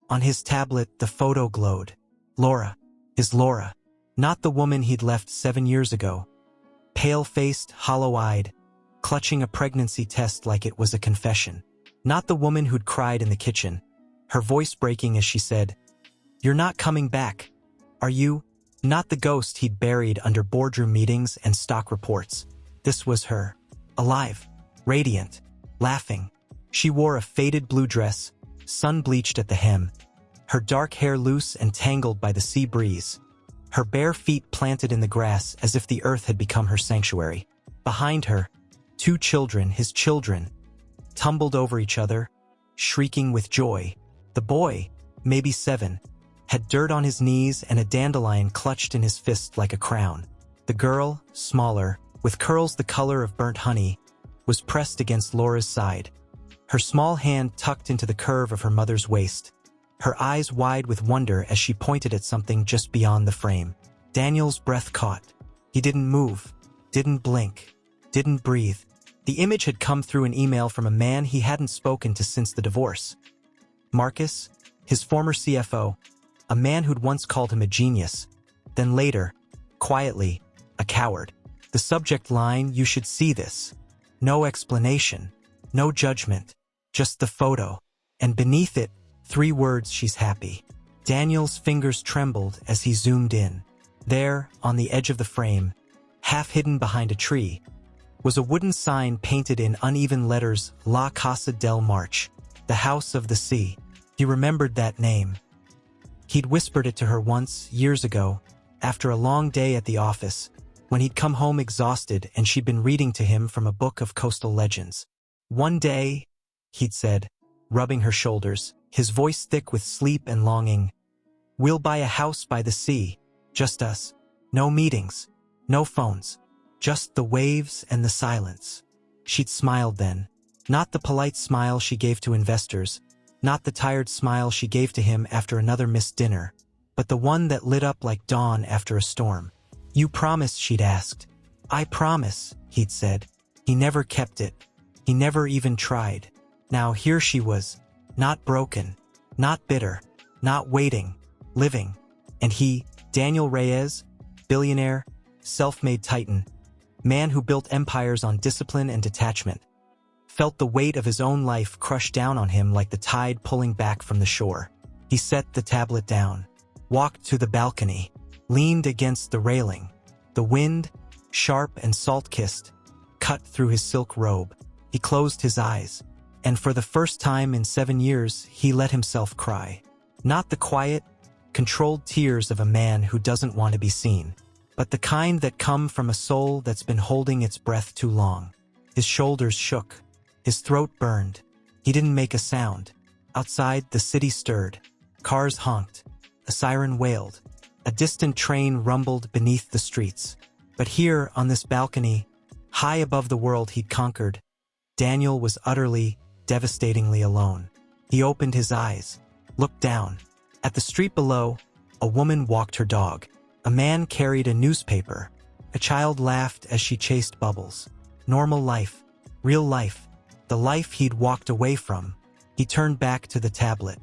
On his tablet, the photo glowed. Laura. His Laura. Not the woman he'd left 7 years ago. Pale-faced, hollow-eyed, clutching a pregnancy test like it was a confession. Not the woman who'd cried in the kitchen, her voice breaking as she said, "You're not coming back, are you?" Not the ghost he'd buried under boardroom meetings and stock reports. This was her. Alive. Radiant. Laughing. She wore a faded blue dress, sun-bleached at the hem, her dark hair loose and tangled by the sea breeze, her bare feet planted in the grass as if the earth had become her sanctuary. Behind her, 2 children, his children, tumbled over each other, shrieking with joy. The boy, maybe 7, had dirt on his knees and a dandelion clutched in his fist like a crown. The girl, smaller, with curls the color of burnt honey, was pressed against Laura's side, her small hand tucked into the curve of her mother's waist, her eyes wide with wonder as she pointed at something just beyond the frame. Daniel's breath caught. He didn't move, didn't blink, didn't breathe. The image had come through an email from a man he hadn't spoken to since the divorce. Marcus, his former CFO, a man who'd once called him a genius, then later, quietly, a coward. The subject line, "You should see this." No explanation, no judgment, just the photo. And beneath it, 3 words, "She's happy." Daniel's fingers trembled as he zoomed in. There, on the edge of the frame, half hidden behind a tree, was a wooden sign painted in uneven letters, La Casa del March, the House of the Sea. He remembered that name. He'd whispered it to her once, years ago, after a long day at the office, when he'd come home exhausted and she'd been reading to him from a book of coastal legends. "One day," he'd said, rubbing her shoulders, his voice thick with sleep and longing, "we'll buy a house by the sea, just us. No meetings, no phones, just the waves and the silence." She'd smiled then, not the polite smile she gave to investors, not the tired smile she gave to him after another missed dinner, but the one that lit up like dawn after a storm. "You promised," she'd asked. "I promise," he'd said. He never kept it. He never even tried. Now here she was, not broken, not bitter, not waiting, living. And he, Daniel Reyes, billionaire, self-made titan, man who built empires on discipline and detachment, felt the weight of his own life crush down on him like the tide pulling back from the shore. He set the tablet down, walked to the balcony, leaned against the railing. The wind, sharp and salt-kissed, cut through his silk robe. He closed his eyes, and for the first time in 7 years, he let himself cry. Not the quiet, controlled tears of a man who doesn't want to be seen, but the kind that come from a soul that's been holding its breath too long. His shoulders shook. His throat burned. He didn't make a sound. Outside, the city stirred. Cars honked. A siren wailed. A distant train rumbled beneath the streets. But here, on this balcony, high above the world he'd conquered, Daniel was utterly, devastatingly alone. He opened his eyes, looked down. At the street below, a woman walked her dog. A man carried a newspaper. A child laughed as she chased bubbles. Normal life. Real life. The life he'd walked away from. He turned back to the tablet.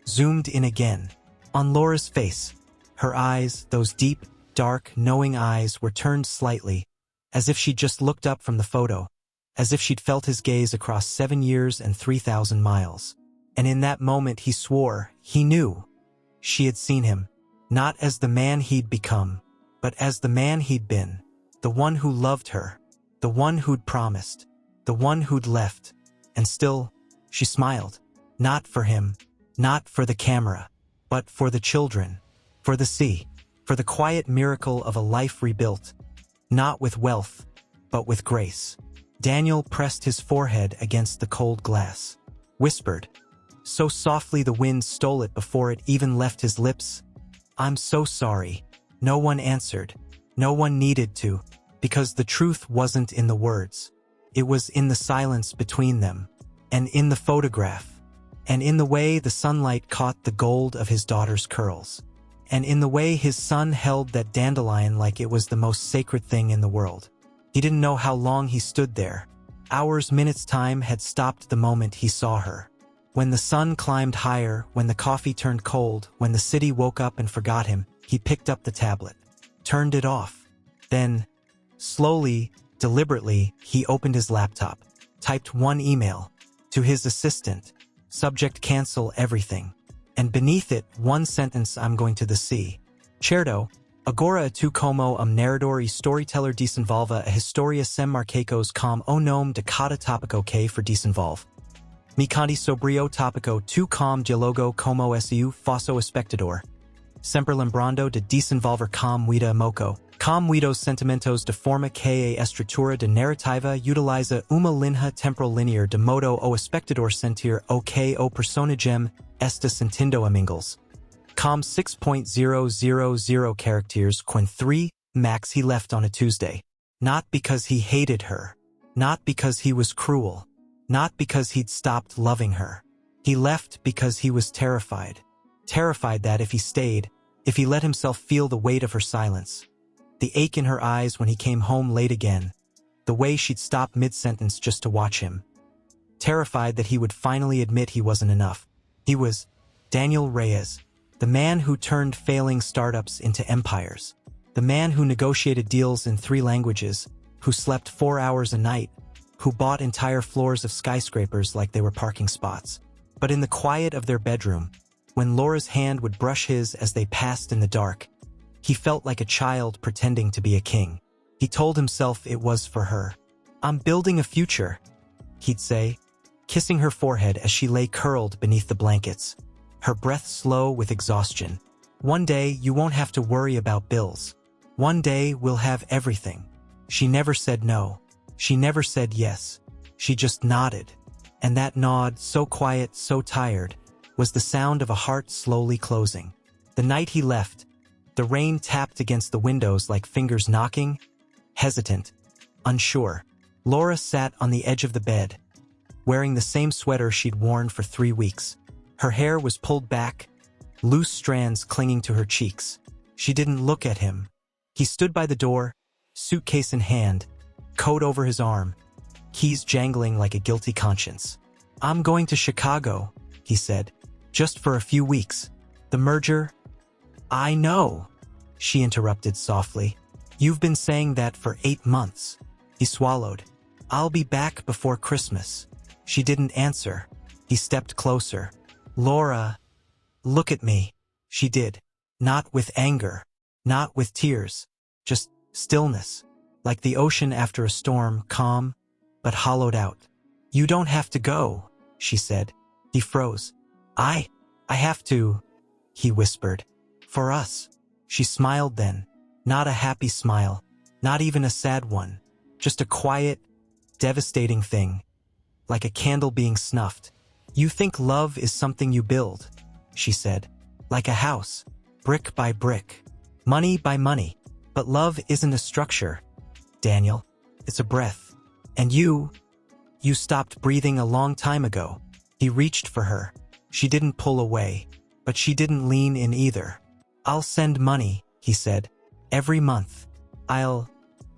Zoomed in again. On Laura's face. Her eyes, those deep, dark, knowing eyes, were turned slightly, as if she'd just looked up from the photo, as if she'd felt his gaze across 7 years and 3,000 miles. And in that moment he swore, he knew. She had seen him, not as the man he'd become, but as the man he'd been, the one who loved her, the one who'd promised, the one who'd left. And still, she smiled, not for him, not for the camera, but for the children, for the sea, for the quiet miracle of a life rebuilt, not with wealth, but with grace. Daniel pressed his forehead against the cold glass, whispered, so softly the wind stole it before it even left his lips, "I'm so sorry." No one answered. No one needed to, because the truth wasn't in the words. It was in the silence between them, and in the photograph, and in the way the sunlight caught the gold of his daughter's curls, and in the way his son held that dandelion like it was the most sacred thing in the world. He didn't know how long he stood there. Hours, minutes, time had stopped the moment he saw her. When the sun climbed higher, when the coffee turned cold, when the city woke up and forgot him, he picked up the tablet, turned it off. Then, slowly, deliberately, he opened his laptop, typed one email to his assistant, subject cancel everything. And beneath it, one sentence: I'm going to the sea. Certo, agora tu como narrador e storyteller desenvolva a historia sem marcacos com o nome de cada topico que for desenvolve. Mi conti sobrio topico tu com dialogo como su fosso espectador. Sempre lembrando de desenvolver com vida moco. Com os sentimentos de forma que a estrutura de narrativa utiliza uma linha temporal linear de modo o espectador sentir o que o personagem está sentindo amigos. Com 6.000 characters when 3 max he left on a Tuesday. Not because he hated her. Not because he was cruel. Not because he'd stopped loving her. He left because he was terrified. Terrified that if he stayed, if he let himself feel the weight of her silence, the ache in her eyes when he came home late again, the way she'd stop mid-sentence just to watch him. Terrified that he would finally admit he wasn't enough. He was Daniel Reyes, the man who turned failing startups into empires, the man who negotiated deals in 3 languages, who slept 4 hours a night, who bought entire floors of skyscrapers like they were parking spots. But in the quiet of their bedroom, when Laura's hand would brush his as they passed in the dark, he felt like a child pretending to be a king. He told himself it was for her. I'm building a future, he'd say, kissing her forehead as she lay curled beneath the blankets, her breath slow with exhaustion. One day you won't have to worry about bills. One day we'll have everything. She never said no. She never said yes. She just nodded. And that nod, so quiet, so tired, was the sound of a heart slowly closing. The night he left, the rain tapped against the windows like fingers knocking, hesitant, unsure. Laura sat on the edge of the bed, wearing the same sweater she'd worn for 3 weeks. Her hair was pulled back, loose strands clinging to her cheeks. She didn't look at him. He stood by the door, suitcase in hand, coat over his arm, keys jangling like a guilty conscience. I'm going to Chicago, he said, just for a few weeks. The merger? I know, she interrupted softly. You've been saying that for 8 months. He swallowed. I'll be back before Christmas. She didn't answer. He stepped closer. Laura, look at me. She did. Not with anger. Not with tears. Just stillness. Like the ocean after a storm, calm, but hollowed out. You don't have to go, she said. He froze. I have to, he whispered. For us. She smiled then. Not a happy smile. Not even a sad one. Just a quiet, devastating thing. Like a candle being snuffed. You think love is something you build, she said. Like a house. Brick by brick. Money by money. But love isn't a structure, Daniel. It's a breath. And you stopped breathing a long time ago. He reached for her. She didn't pull away, but she didn't lean in either. I'll send money, he said. Every month.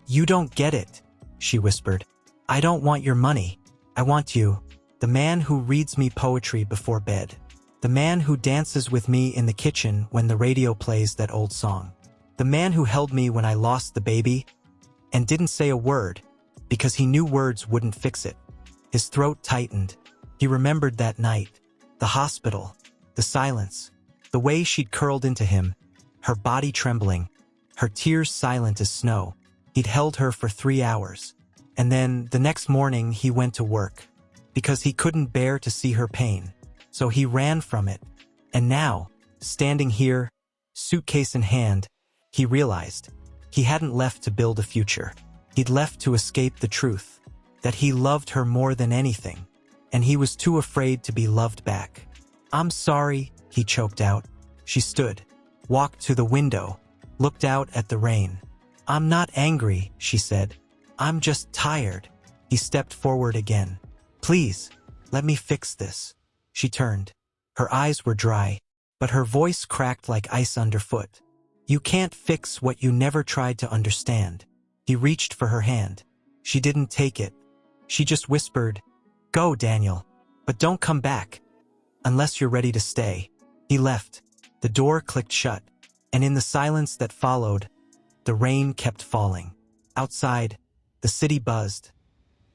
You don't get it, she whispered. I don't want your money. I want you. The man who reads me poetry before bed. The man who dances with me in the kitchen when the radio plays that old song. The man who held me when I lost the baby and didn't say a word because he knew words wouldn't fix it. His throat tightened. He remembered that night. The hospital. The silence. The way she'd curled into him. Her body trembling. Her tears silent as snow. He'd held her for 3 hours. And then, the next morning, he went to work. Because he couldn't bear to see her pain. So he ran from it. And now, standing here, suitcase in hand, he realized he hadn't left to build a future. He'd left to escape the truth. That he loved her more than anything. And he was too afraid to be loved back. I'm sorry, he choked out. She stood, walked to the window, looked out at the rain. I'm not angry, she said. I'm just tired. He stepped forward again. Please, let me fix this. She turned. Her eyes were dry, but her voice cracked like ice underfoot. You can't fix what you never tried to understand. He reached for her hand. She didn't take it. She just whispered, Go, Daniel, but don't come back. unless you're ready to stay." He left. The door clicked shut, and in the silence that followed, the rain kept falling. Outside, the city buzzed.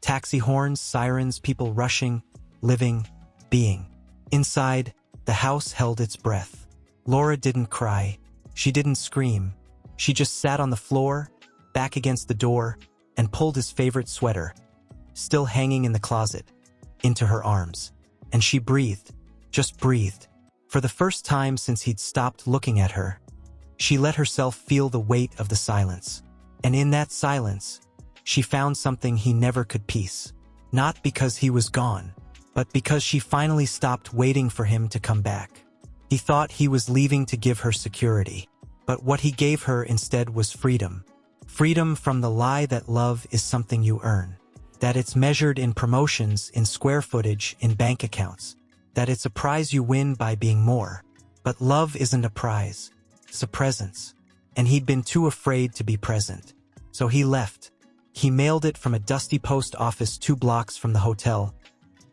Taxi horns, sirens, people rushing, living, being. Inside, the house held its breath. Laura didn't cry. She didn't scream. She just sat on the floor, back against the door, and pulled his favorite sweater, still hanging in the closet, into her arms. And she breathed, just breathed. For the first time since he'd stopped looking at her, she let herself feel the weight of the silence. And in that silence, she found something he never could piece. Not because he was gone, but because she finally stopped waiting for him to come back. He thought he was leaving to give her security, but what he gave her instead was freedom. Freedom from the lie that love is something you earn, that it's measured in promotions, in square footage, in bank accounts, that it's a prize you win by being more. But love isn't a prize, it's a presence. And he'd been too afraid to be present. So he left. He mailed it from a dusty post office 2 blocks from the hotel,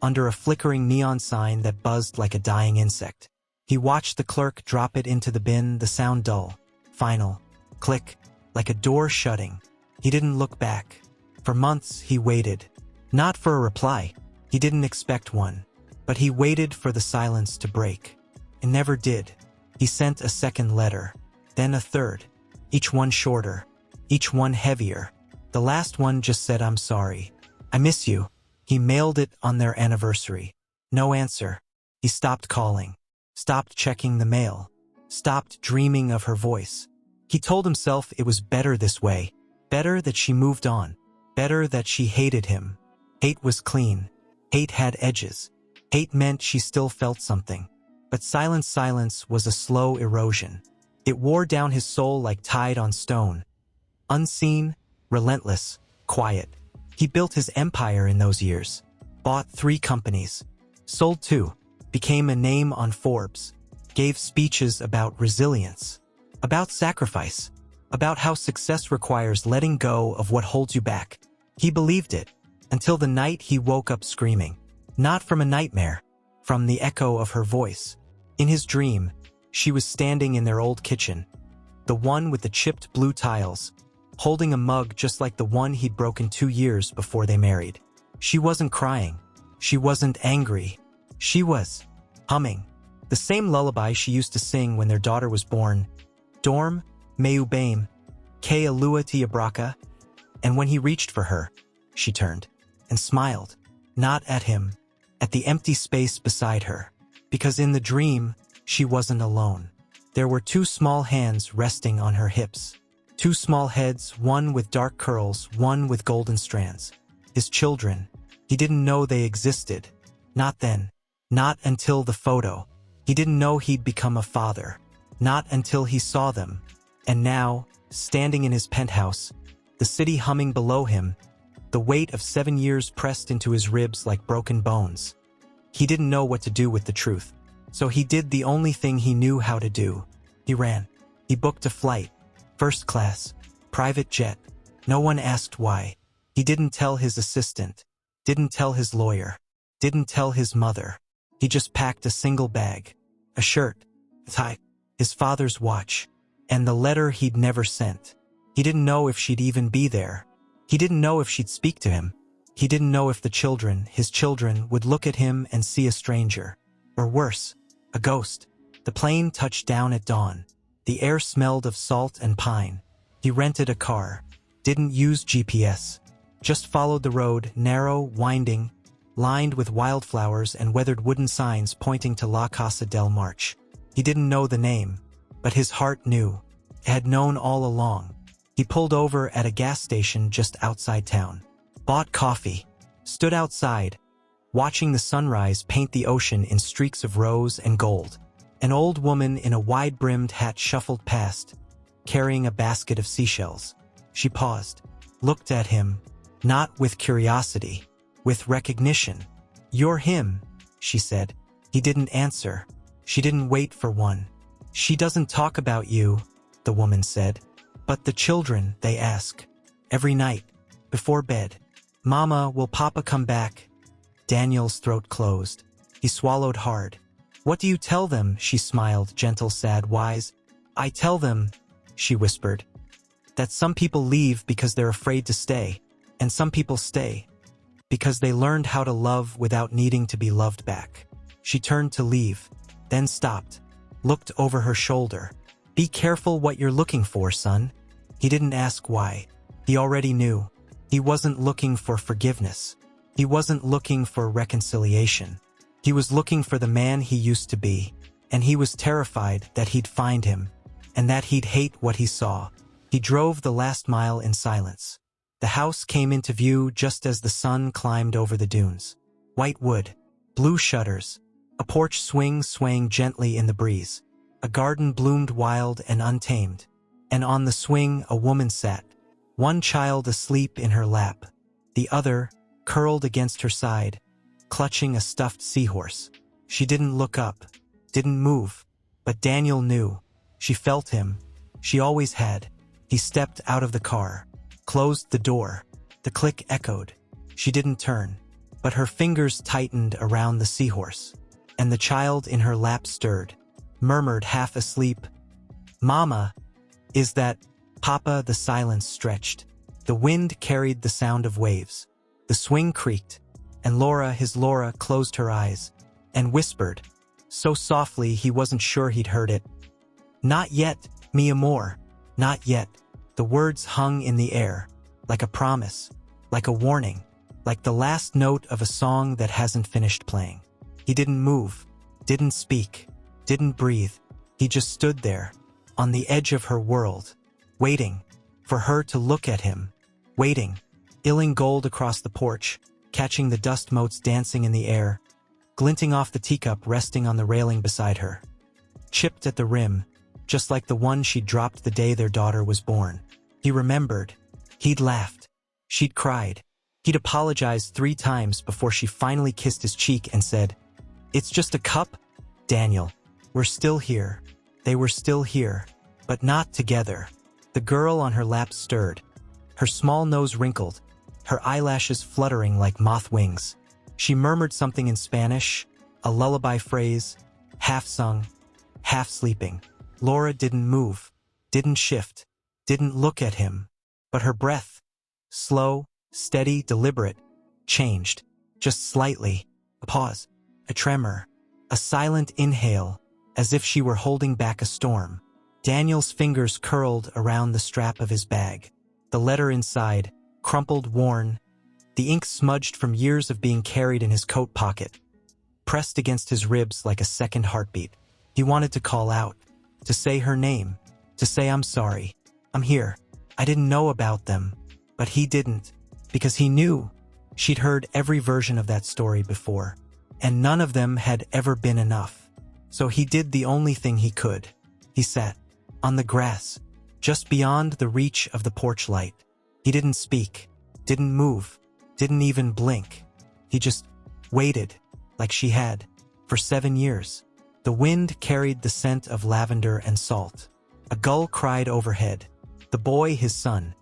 under a flickering neon sign that buzzed like a dying insect. He watched the clerk drop it into the bin, the sound dull, final, click, like a door shutting. He didn't look back. For months he waited. Not for a reply. He didn't expect one. But he waited for the silence to break. It never did. He sent a second letter, then a third, each one shorter, each one heavier. The last one just said, "I'm sorry. I miss you." He mailed it on their anniversary. No answer. He stopped calling, stopped checking the mail, stopped dreaming of her voice. He told himself it was better this way, better that she moved on, better that she hated him. Hate was clean. Hate had edges. Hate meant she still felt something. But silence was a slow erosion. It wore down his soul like tide on stone. Unseen, relentless, quiet. He built his empire in those years. Bought 3 companies. Sold 2. Became a name on Forbes. Gave speeches about resilience. About sacrifice. About how success requires letting go of what holds you back. He believed it. Until the night he woke up screaming. Not from a nightmare. From the echo of her voice. In his dream, she was standing in their old kitchen. The one with the chipped blue tiles. Holding a mug just like the one he'd broken 2 years before they married. She wasn't crying. She wasn't angry. She was humming. The same lullaby she used to sing when their daughter was born. Dorm, meu bem, que a lua te abraca. And when he reached for her, she turned and smiled. Not at him, at the empty space beside her. Because in the dream, she wasn't alone. There were 2 small hands resting on her hips. 2 small heads, one with dark curls, one with golden strands. His children. He didn't know they existed. Not then. Not until the photo. He didn't know he'd become a father. Not until he saw them. And now, standing in his penthouse, the city humming below him, the weight of 7 years pressed into his ribs like broken bones. He didn't know what to do with the truth. So he did the only thing he knew how to do. He ran. He booked a flight. First class. Private jet. No one asked why. He didn't tell his assistant. Didn't tell his lawyer. Didn't tell his mother. He just packed a single bag. A shirt. A tie. His father's watch. And the letter he'd never sent. He didn't know if she'd even be there. He didn't know if she'd speak to him. He didn't know if the children, his children, would look at him and see a stranger. Or worse, a ghost. The plane touched down at dawn. The air smelled of salt and pine. He rented a car. Didn't use GPS. Just followed the road, narrow, winding, lined with wildflowers and weathered wooden signs pointing to La Casa del March. He didn't know the name, but his heart knew. It had known all along. He pulled over at a gas station just outside town. Bought coffee. Stood outside, watching the sunrise paint the ocean in streaks of rose and gold. An old woman in a wide-brimmed hat shuffled past, carrying a basket of seashells. She paused, looked at him, not with curiosity, with recognition. "You're him," she said. He didn't answer. She didn't wait for one. "She doesn't talk about you," the woman said. "But the children, they ask. Every night, before bed. Mama, will Papa come back?" Daniel's throat closed. He swallowed hard. What do you tell them? She smiled, gentle, sad, wise. I tell them, she whispered, that some people leave because they're afraid to stay, and some people stay because they learned how to love without needing to be loved back. She turned to leave, then stopped, looked over her shoulder. Be careful what you're looking for, son. He didn't ask why. He already knew. He wasn't looking for forgiveness. He wasn't looking for reconciliation. He was looking for the man he used to be, and he was terrified that he'd find him, and that he'd hate what he saw. He drove the last mile in silence. The house came into view just as the sun climbed over the dunes. White wood, blue shutters, a porch swaying gently in the breeze. A garden bloomed wild and untamed, and on the swing a woman sat, one child asleep in her lap, the other curled against her side, clutching a stuffed seahorse. She didn't look up, didn't move, but Daniel knew. She felt him. She always had. He stepped out of the car, closed the door. The click echoed. She didn't turn, but her fingers tightened around the seahorse, and the child in her lap stirred, murmured half asleep, "Mama, is that Papa?" The silence stretched. The wind carried the sound of waves. The swing creaked, and his Laura, closed her eyes and whispered, so softly he wasn't sure he'd heard it, "Not yet, mi amor, not yet." The words hung in the air, like a promise, like a warning, like the last note of a song that hasn't finished playing. He didn't move, didn't speak, didn't breathe. He just stood there, on the edge of her world, waiting for her to look at him, waiting, illing gold across the porch, catching the dust motes dancing in the air, glinting off the teacup resting on the railing beside her. Chipped at the rim, just like the one she'd dropped the day their daughter was born. He remembered. He'd laughed. She'd cried. He'd apologized 3 times before she finally kissed his cheek and said, "It's just a cup, Daniel. We're still here." They were still here, but not together. The girl on her lap stirred, her small nose wrinkled, her eyelashes fluttering like moth wings. She murmured something in Spanish, a lullaby phrase, half sung, half sleeping. Laura didn't move, didn't shift, didn't look at him, but her breath, slow, steady, deliberate, changed, just slightly. A pause, a tremor, a silent inhale, as if she were holding back a storm. Daniel's fingers curled around the strap of his bag. The letter inside, crumpled, worn, the ink smudged from years of being carried in his coat pocket, pressed against his ribs like a second heartbeat. He wanted to call out, to say her name, to say, "I'm sorry. I'm here. I didn't know about them." But he didn't, because he knew. She'd heard every version of that story before, and none of them had ever been enough. So he did the only thing he could. He sat on the grass, just beyond the reach of the porch light. He didn't speak, didn't move, didn't even blink. He just waited, like she had, for 7 years. The wind carried the scent of lavender and salt. A gull cried overhead. The boy, his son,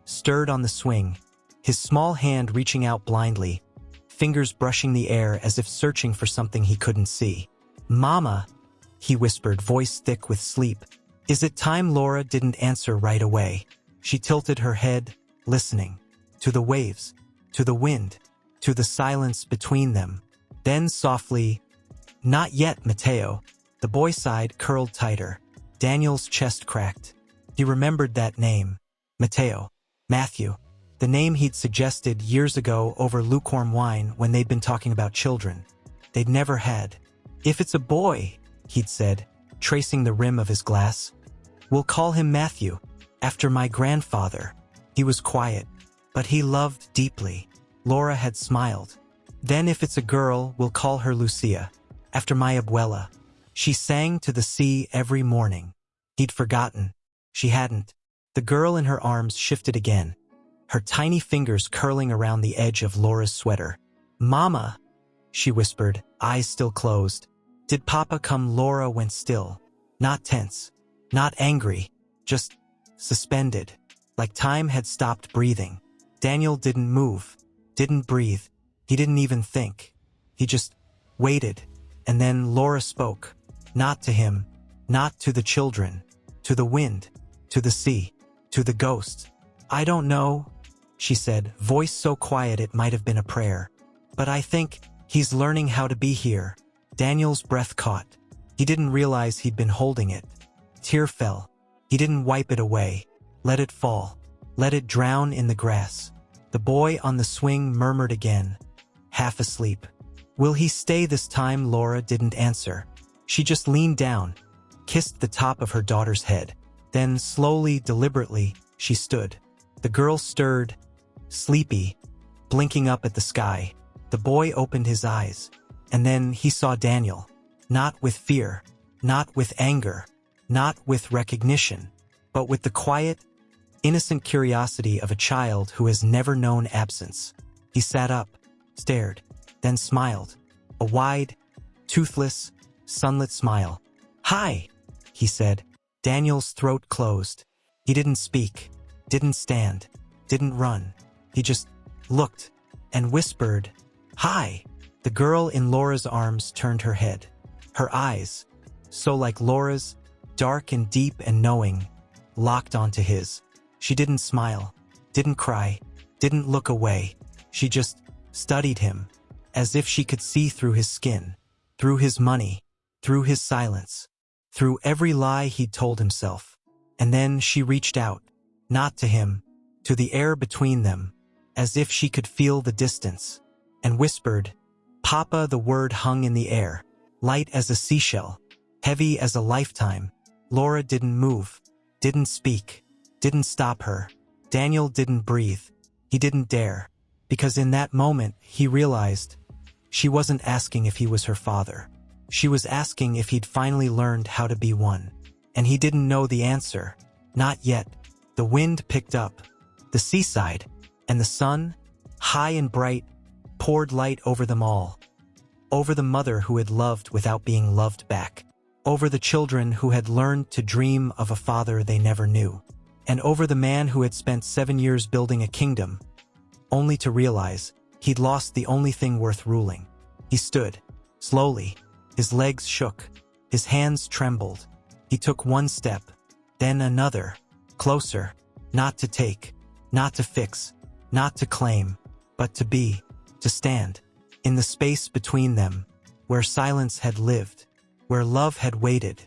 stirred on the swing, his small hand reaching out blindly, fingers brushing the air as if searching for something he couldn't see. "Mama," he whispered, voice thick with sleep. "Is it time?" Laura didn't answer right away. She tilted her head, listening, to the waves, to the wind, to the silence between them. Then softly, "Not yet, Mateo." The boy sighed, curled tighter. Daniel's chest cracked. He remembered that name, Mateo, Matthew, the name he'd suggested years ago over lukewarm wine when they'd been talking about children they'd never had. "If it's a boy," he'd said, tracing the rim of his glass, "we'll call him Matthew, after my grandfather." He was quiet, but he loved deeply. Laura had smiled. "Then if it's a girl, we'll call her Lucia, after my abuela. She sang to the sea every morning." He'd forgotten. She hadn't. The girl in her arms shifted again, her tiny fingers curling around the edge of Laura's sweater. "Mama," she whispered, eyes still closed. "Did Papa come?" Laura went still, not tense, not angry, just suspended, like time had stopped breathing. Daniel didn't move, didn't breathe. He didn't even think. He just waited, And then Laura spoke. Not to him, not to the children, to the wind, to the sea, to the ghost. "I don't know," she said, voice so quiet it might have been a prayer. "But I think he's learning how to be here." Daniel's breath caught. He didn't realize he'd been holding it. Tear fell. He didn't wipe it away. Let it fall. Let it drown in the grass. The boy on the swing murmured again, half asleep. "Will he stay this time?" Laura didn't answer. She just leaned down, kissed the top of her daughter's head. Then slowly, deliberately, she stood. The girl stirred, sleepy, blinking up at the sky. The boy opened his eyes, and then he saw Daniel. Not with fear, not with anger, not with recognition, but with the quiet, innocent curiosity of a child who has never known absence. He sat up, stared, then smiled. A wide, toothless, sunlit smile. "Hi," he said. Daniel's throat closed. He didn't speak, didn't stand, didn't run. He just looked and whispered, "Hi." The girl in Laura's arms turned her head. Her eyes, so like Laura's, dark and deep and knowing, locked onto his. She didn't smile, didn't cry, didn't look away. She just studied him, as if she could see through his skin, through his money, through his silence, through every lie he'd told himself. And then she reached out, not to him, to the air between them, as if she could feel the distance, and whispered, "Papa." The word hung in the air, light as a seashell, heavy as a lifetime. Laura didn't move, didn't speak, didn't stop her. Daniel didn't breathe. He didn't dare, because in that moment he realized she wasn't asking if he was her father. She was asking if he'd finally learned how to be one. And he didn't know the answer. Not yet. The wind picked up. The seaside, and the sun, high and bright, poured light over them all. Over the mother who had loved without being loved back. Over the children who had learned to dream of a father they never knew. And over the man who had spent 7 years building a kingdom, only to realize he'd lost the only thing worth ruling. He stood, slowly. His legs shook. His hands trembled. He took one step, then another, closer, not to take, not to fix, not to claim, but to be, to stand, in the space between them, where silence had lived, where love had waited,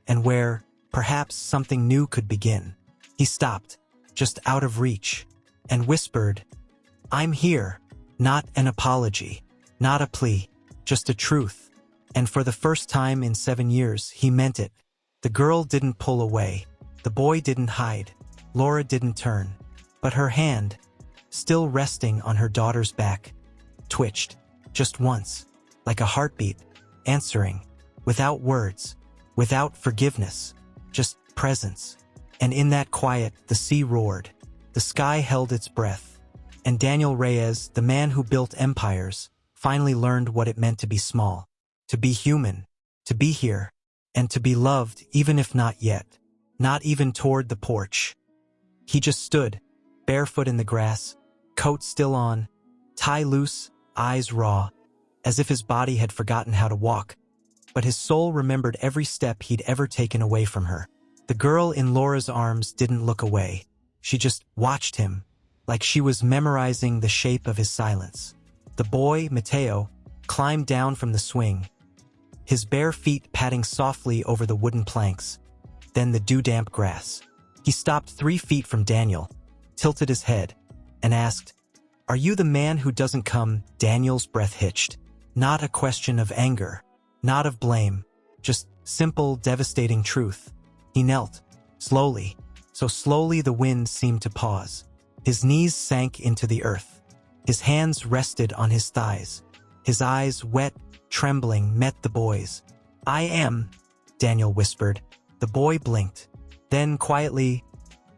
and where, perhaps, something new could begin. He stopped, just out of reach, and whispered, "I'm here." Not an apology, not a plea, just a truth. And for the first time in 7 years, he meant it. The girl didn't pull away. The boy didn't hide. Laura didn't turn. But her hand, still resting on her daughter's back, twitched, just once, like a heartbeat, answering, without words, without forgiveness, just presence. And in that quiet, the sea roared. The sky held its breath. And Daniel Reyes, the man who built empires, finally learned what it meant to be small, to be human, to be here, and to be loved even if not yet, not even toward the porch. He just stood, barefoot in the grass, coat still on, tie loose, eyes raw, as if his body had forgotten how to walk, but his soul remembered every step he'd ever taken away from her. The girl in Laura's arms didn't look away. She just watched him, like she was memorizing the shape of his silence. The boy, Mateo, climbed down from the swing, his bare feet patting softly over the wooden planks, then the dew-damp grass. He stopped 3 feet from Daniel, tilted his head, and asked, "Are you the man who doesn't come?" Daniel's breath hitched. Not a question of anger, not of blame, just simple, devastating truth. He knelt, slowly, so slowly the wind seemed to pause. His knees sank into the earth. His hands rested on his thighs. His eyes, wet, trembling, met the boy's. "I am," Daniel whispered. The boy blinked. Then quietly,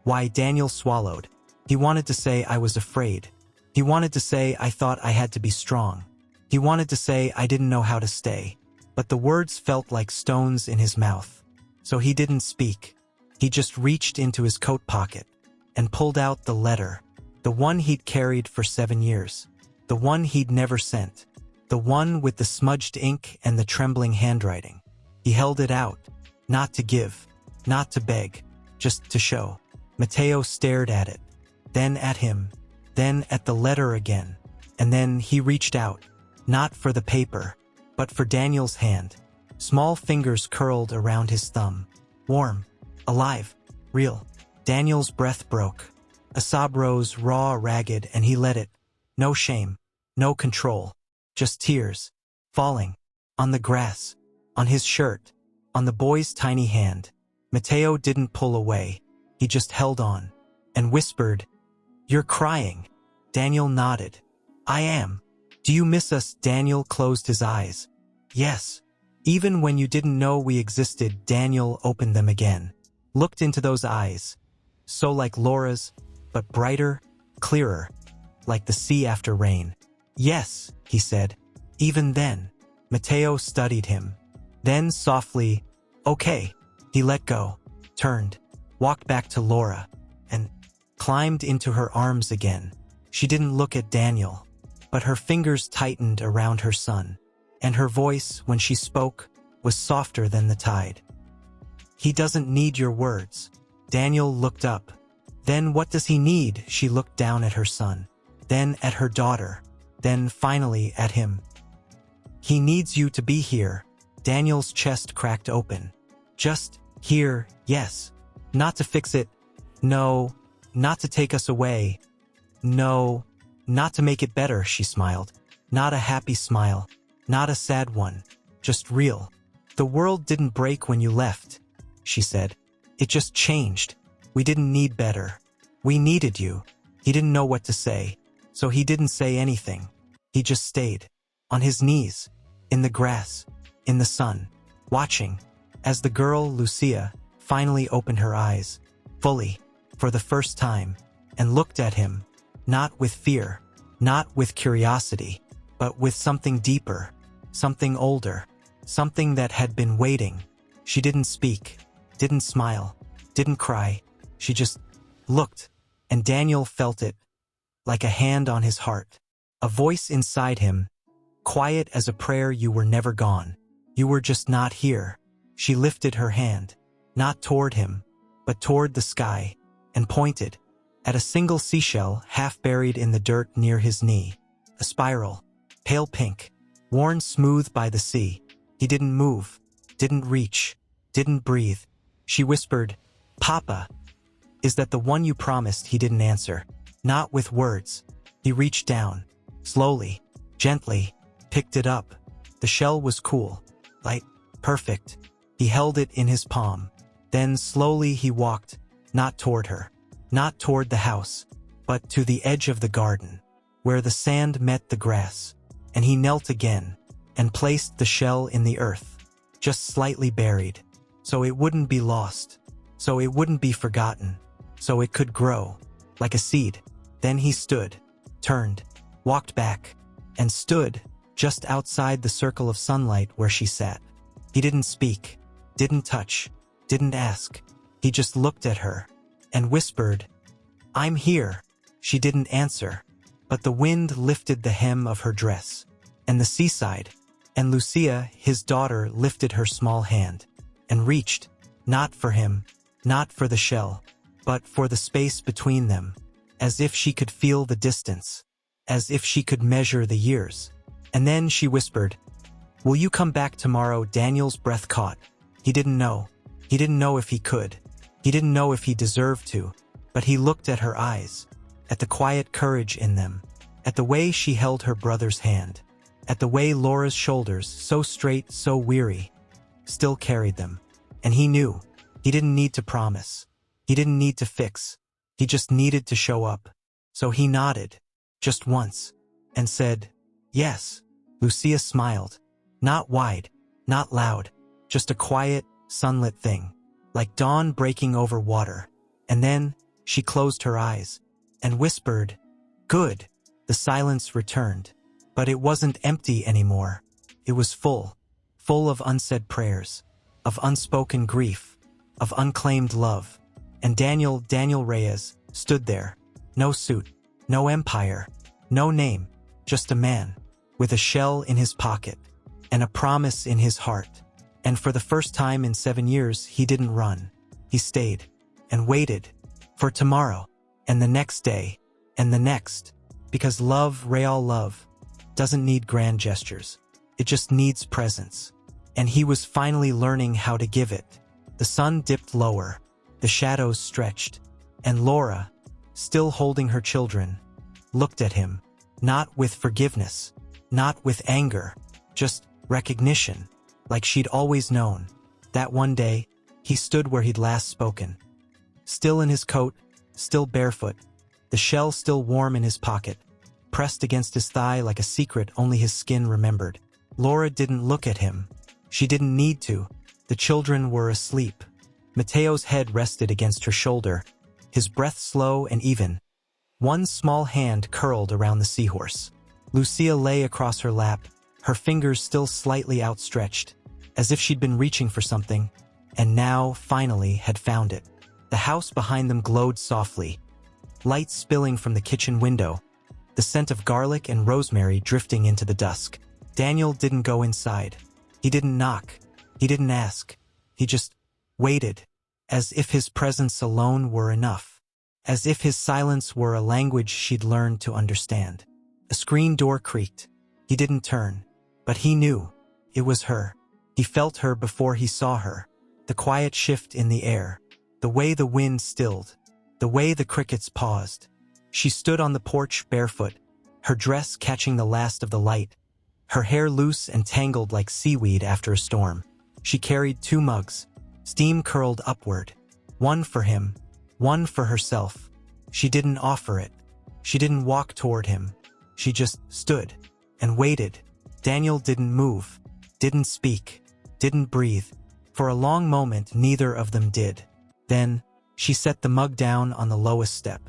"Why?" Daniel swallowed. He wanted to say, "I was afraid." He wanted to say, "I thought I had to be strong." He wanted to say, "I didn't know how to stay." But the words felt like stones in his mouth. So he didn't speak. He just reached into his coat pocket and pulled out the letter, the one he'd carried for 7 years, the one he'd never sent, The one with the smudged ink and the trembling handwriting. He held it out, not to give, not to beg, just to show. Matteo stared at it, then at him, then at the letter again, and then he reached out, not for the paper, but for Daniel's hand. Small fingers curled around his thumb. Warm, alive, real. Daniel's breath broke. A sob rose, raw, ragged, and he let it. No shame, no control, just tears, falling, on the grass, on his shirt, on the boy's tiny hand. Matteo didn't pull away. He just held on, and whispered, "You're crying." Daniel nodded. "I am. Do you miss us?" Daniel closed his eyes. "Yes." Even when you didn't know we existed, Daniel opened them again. Looked into those eyes. So like Laura's, but brighter, clearer, like the sea after rain. "Yes," he said. Even then. Matteo studied him. Then softly, "Okay." He let go, turned, walked back to Laura, and climbed into her arms again. She didn't look at Daniel, but her fingers tightened around her son, and her voice, when she spoke, was softer than the tide. "He doesn't need your words." Daniel looked up. "Then what does he need?" She looked down at her son, then at her daughter, then finally at him. "He needs you to be here." Daniel's chest cracked open. "Just here, yes. Not to fix it. No, not to take us away. No, not to make it better," she smiled. Not a happy smile, not a sad one, just real. "The world didn't break when you left," she said. "It just changed. We didn't need better. We needed you." He didn't know what to say, so he didn't say anything. He just stayed, on his knees, in the grass, in the sun, watching, as the girl, Lucia, finally opened her eyes, fully, for the first time, and looked at him, not with fear, not with curiosity, but with something deeper, something older, something that had been waiting. She didn't speak, didn't smile, didn't cry. She just looked, and Daniel felt it, like a hand on his heart, a voice inside him, quiet as a prayer. "You were never gone. You were just not here." She lifted her hand, not toward him, but toward the sky, and pointed, at a single seashell half buried in the dirt near his knee. A spiral, pale pink, worn smooth by the sea. He didn't move, didn't reach, didn't breathe. She whispered, "Papa, is that the one you promised?" He didn't answer, not with words. He reached down, slowly, gently, picked it up. The shell was cool, light, perfect. He held it in his palm. Then slowly he walked, not toward her, not toward the house, but to the edge of the garden, where the sand met the grass. And he knelt again, and placed the shell in the earth, just slightly buried, so it wouldn't be lost, so it wouldn't be forgotten, so it could grow, like a seed. Then he stood, turned, walked back, and stood, just outside the circle of sunlight where she sat. He didn't speak, didn't touch, didn't ask. He just looked at her, and whispered, "I'm here." She didn't answer, but the wind lifted the hem of her dress, and the seaside, and Lucia, his daughter, lifted her small hand, and reached, not for him, not for the shell, but for the space between them, as if she could feel the distance, as if she could measure the years. And then she whispered, "Will you come back tomorrow?" Daniel's breath caught. He didn't know. He didn't know if he could. He didn't know if he deserved to, but he looked at her eyes, at the quiet courage in them, at the way she held her brother's hand, at the way Laura's shoulders, so straight, so weary, still carried them. And he knew. He didn't need to promise. He didn't need to fix. He just needed to show up. So he nodded, just once, and said, "Yes." Lucia smiled. Not wide, not loud, just a quiet, sunlit thing, like dawn breaking over water. And then she closed her eyes and whispered, "Good." The silence returned, but it wasn't empty anymore. It was full, full of unsaid prayers, of unspoken grief, of unclaimed love. And Daniel Reyes, stood there. No suit, no empire, no name, just a man. with a shell in his pocket, and a promise in his heart. And for the first time in 7 years, he didn't run. He stayed, and waited, for tomorrow, and the next day, and the next. Because love, real love, doesn't need grand gestures. It just needs presence. And he was finally learning how to give it. The sun dipped lower, the shadows stretched, and Laura, still holding her children, looked at him, not with forgiveness, not with anger, just recognition, like she'd always known. That one day, he stood where he'd last spoken. Still in his coat, still barefoot, the shell still warm in his pocket, pressed against his thigh like a secret only his skin remembered. Laura didn't look at him. She didn't need to. The children were asleep. Mateo's head rested against her shoulder, his breath slow and even. One small hand curled around the seahorse. Lucia lay across her lap, her fingers still slightly outstretched, as if she'd been reaching for something, and now, finally, had found it. The house behind them glowed softly, light spilling from the kitchen window, the scent of garlic and rosemary drifting into the dusk. Daniel didn't go inside. He didn't knock. He didn't ask. He just waited, as if his presence alone were enough, as if his silence were a language she'd learned to understand. A screen door creaked. He didn't turn, but he knew. It was her. He felt her before he saw her. The quiet shift in the air, the way the wind stilled, the way the crickets paused. She stood on the porch barefoot, her dress catching the last of the light, her hair loose and tangled like seaweed after a storm. She carried 2 mugs, steam curled upward, one for him, one for herself. She didn't offer it. She didn't walk toward him. She just stood and waited. Daniel didn't move, didn't speak, didn't breathe. For a long moment, neither of them did. Then, she set the mug down on the lowest step,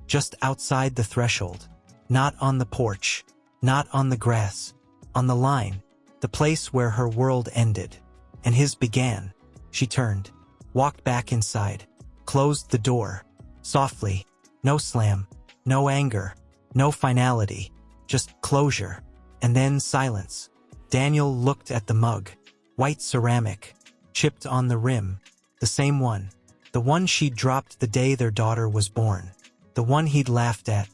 just outside the threshold, not on the porch, not on the grass, on the line, the place where her world ended, and his began. She turned, walked back inside, closed the door, softly, no slam, no anger, no finality, just closure, and then silence. Daniel looked at the mug, white ceramic, chipped on the rim, the same one, the one she'd dropped the day their daughter was born, the one he'd laughed at,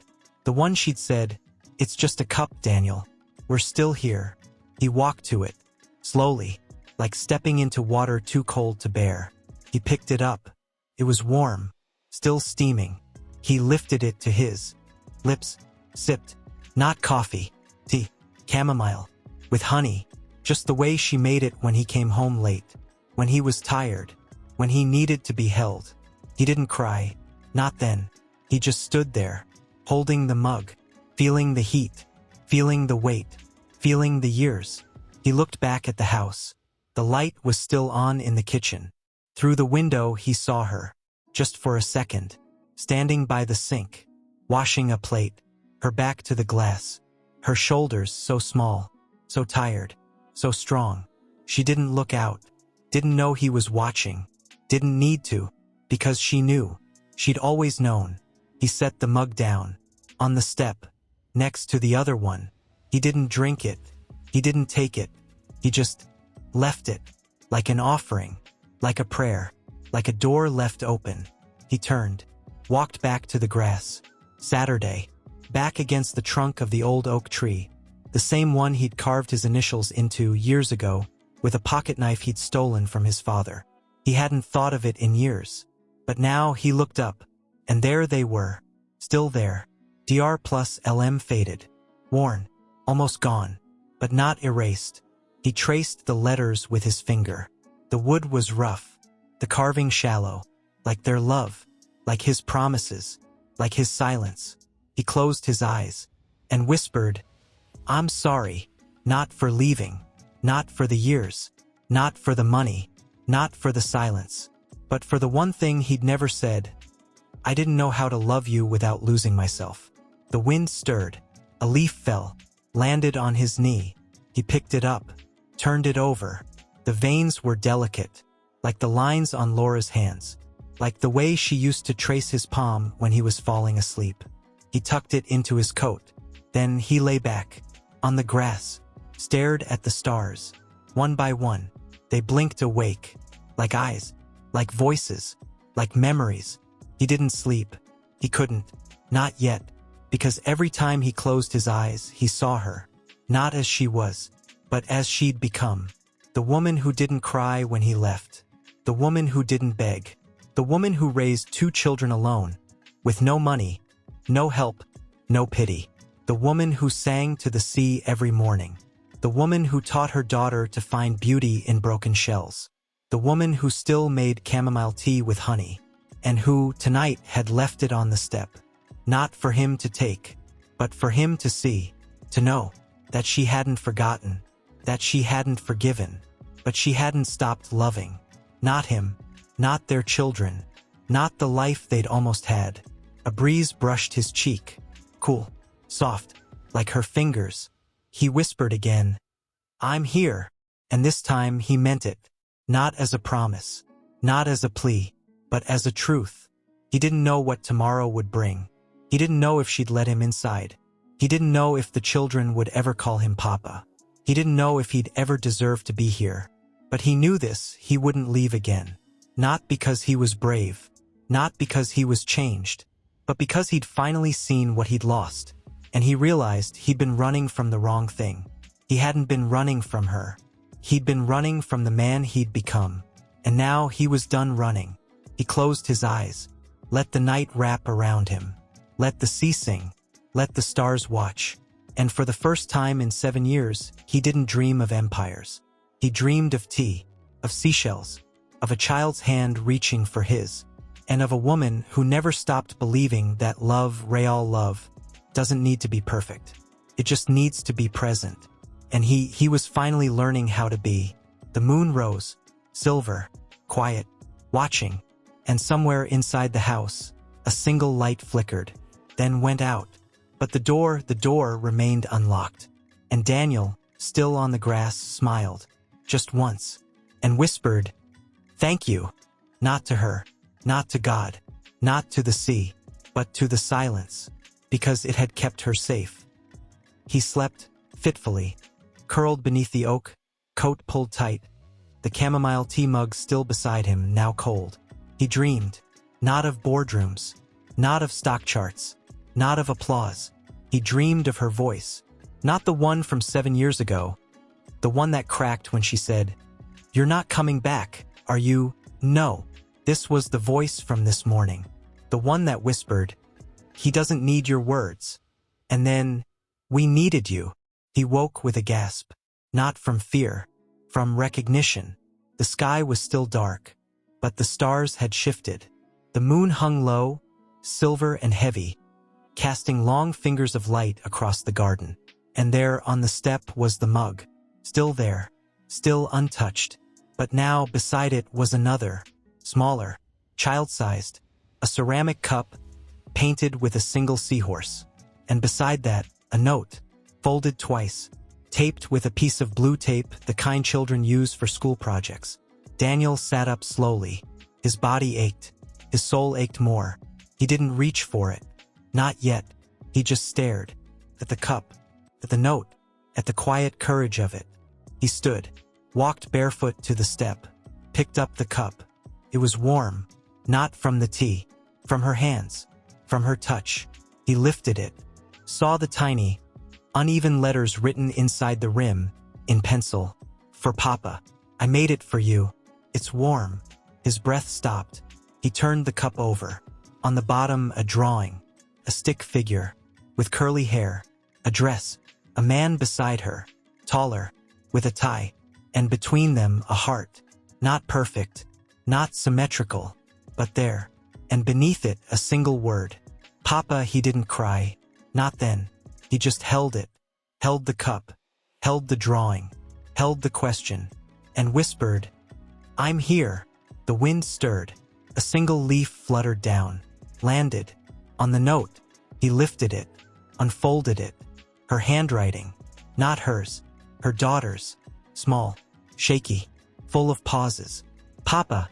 the one she'd said, "It's just a cup, Daniel. We're still here." He walked to it, slowly, like stepping into water too cold to bear. He picked it up. It was warm, still steaming. He lifted it to his lips, sipped. Not coffee, tea, chamomile, with honey, just the way she made it when he came home late, when he was tired, when he needed to be held. He didn't cry, not then. He just stood there, holding the mug, feeling the heat, feeling the weight, feeling the years. He looked back at the house. The light was still on in the kitchen. Through the window he saw her, just for a second, standing by the sink, washing a plate, her back to the glass, her shoulders so small, so tired, so strong. She didn't look out, didn't know he was watching, didn't need to, because she knew. She'd always known. He set the mug down, on the step, next to the other one. He didn't drink it. He didn't take it. He just left it, like an offering, like a prayer, like a door left open. He turned, walked back to the grass. Saturday, back against the trunk of the old oak tree, the same one he'd carved his initials into years ago with a pocket knife he'd stolen from his father. He hadn't thought of it in years, but now he looked up, and there they were, still there. DR plus LM faded, worn, almost gone, but not erased. He traced the letters with his finger. The wood was rough, the carving shallow, like their love, like his promises, like his silence. He closed his eyes and whispered, "I'm sorry, not for leaving, not for the years, not for the money, not for the silence, but for the one thing he'd never said. I didn't know how to love you without losing myself." The wind stirred. A leaf fell, landed on his knee. He picked it up, turned it over. The veins were delicate, like the lines on Laura's hands, like the way she used to trace his palm when he was falling asleep. He tucked it into his coat. Then he lay back, on the grass, stared at the stars. One by one, they blinked awake, like eyes, like voices, like memories. He didn't sleep. He couldn't. Not yet. Because every time he closed his eyes, he saw her. Not as she was, but as she'd become. The woman who didn't cry when he left. The woman who didn't beg. The woman who raised 2 children alone, with no money, no help, no pity. The woman who sang to the sea every morning. The woman who taught her daughter to find beauty in broken shells. The woman who still made chamomile tea with honey, and who, tonight, had left it on the step. Not for him to take, but for him to see, to know, that she hadn't forgotten, that she hadn't forgiven, but she hadn't stopped loving. Not him, not their children, not the life they'd almost had. A breeze brushed his cheek, cool, soft, like her fingers. He whispered again, "I'm here," and this time he meant it, not as a promise, not as a plea, but as a truth. He didn't know what tomorrow would bring. He didn't know if she'd let him inside. He didn't know if the children would ever call him Papa. He didn't know if he'd ever deserve to be here. But he knew this, he wouldn't leave again. Not because he was brave, not because he was changed, but because he'd finally seen what he'd lost. And he realized he'd been running from the wrong thing. He hadn't been running from her. He'd been running from the man he'd become. And now he was done running. He closed his eyes, let the night wrap around him. Let the sea sing, let the stars watch. And for the first time in 7 years, he didn't dream of empires. He dreamed of tea, of seashells, of a child's hand reaching for his, and of a woman who never stopped believing that love, real love, doesn't need to be perfect. It just needs to be present. And he was finally learning how to be. The moon rose, silver, quiet, watching, and somewhere inside the house, a single light flickered, then went out. But the door remained unlocked. And Daniel, still on the grass, smiled, just once, and whispered, "Thank you." Not to her, not to God, not to the sea, but to the silence, because it had kept her safe. He slept, fitfully, curled beneath the oak, coat pulled tight, the chamomile tea mug still beside him, now cold. He dreamed, not of boardrooms, not of stock charts, not of applause. He dreamed of her voice, not the one from 7 years ago, the one that cracked when she said, "You're not coming back, are you?" No, this was the voice from this morning, the one that whispered, "He doesn't need your words." And then, "We needed you." He woke with a gasp, not from fear, from recognition. The sky was still dark, but the stars had shifted. The moon hung low, silver and heavy, casting long fingers of light across the garden. And there on the step was the mug, still there, still untouched. But now beside it was another, smaller, child-sized, a ceramic cup, painted with a single seahorse. And beside that, a note, folded twice, taped with a piece of blue tape, the kind children use for school projects. Daniel sat up slowly. His body ached. His soul ached more. He didn't reach for it. Not yet. He just stared. At the cup. At the note. At the quiet courage of it. He stood. Walked barefoot to the step. Picked up the cup. It was warm. Not from the tea. From her hands. From her touch. He lifted it. Saw the tiny, uneven letters written inside the rim, in pencil. "For Papa. I made it for you. It's warm." His breath stopped. He turned the cup over. On the bottom, a drawing. A stick figure, with curly hair, a dress, a man beside her, taller, with a tie, and between them a heart, not perfect, not symmetrical, but there, and beneath it a single word. Papa. He didn't cry, not then. He just held it, held the cup, held the drawing, held the question, and whispered, "I'm here." The wind stirred, a single leaf fluttered down, landed. On the note, he lifted it, unfolded it. Her handwriting, not hers, her daughter's, small, shaky, full of pauses. "Papa,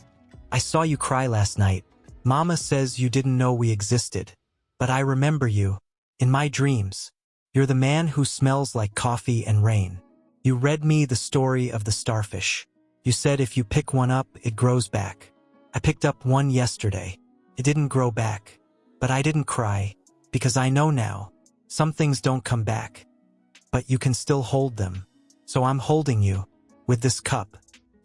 I saw you cry last night. Mama says you didn't know we existed. But I remember you, in my dreams. You're the man who smells like coffee and rain. You read me the story of the starfish. You said if you pick one up, it grows back. I picked up one yesterday. It didn't grow back. But I didn't cry, because I know now, some things don't come back. But you can still hold them. So I'm holding you, with this cup.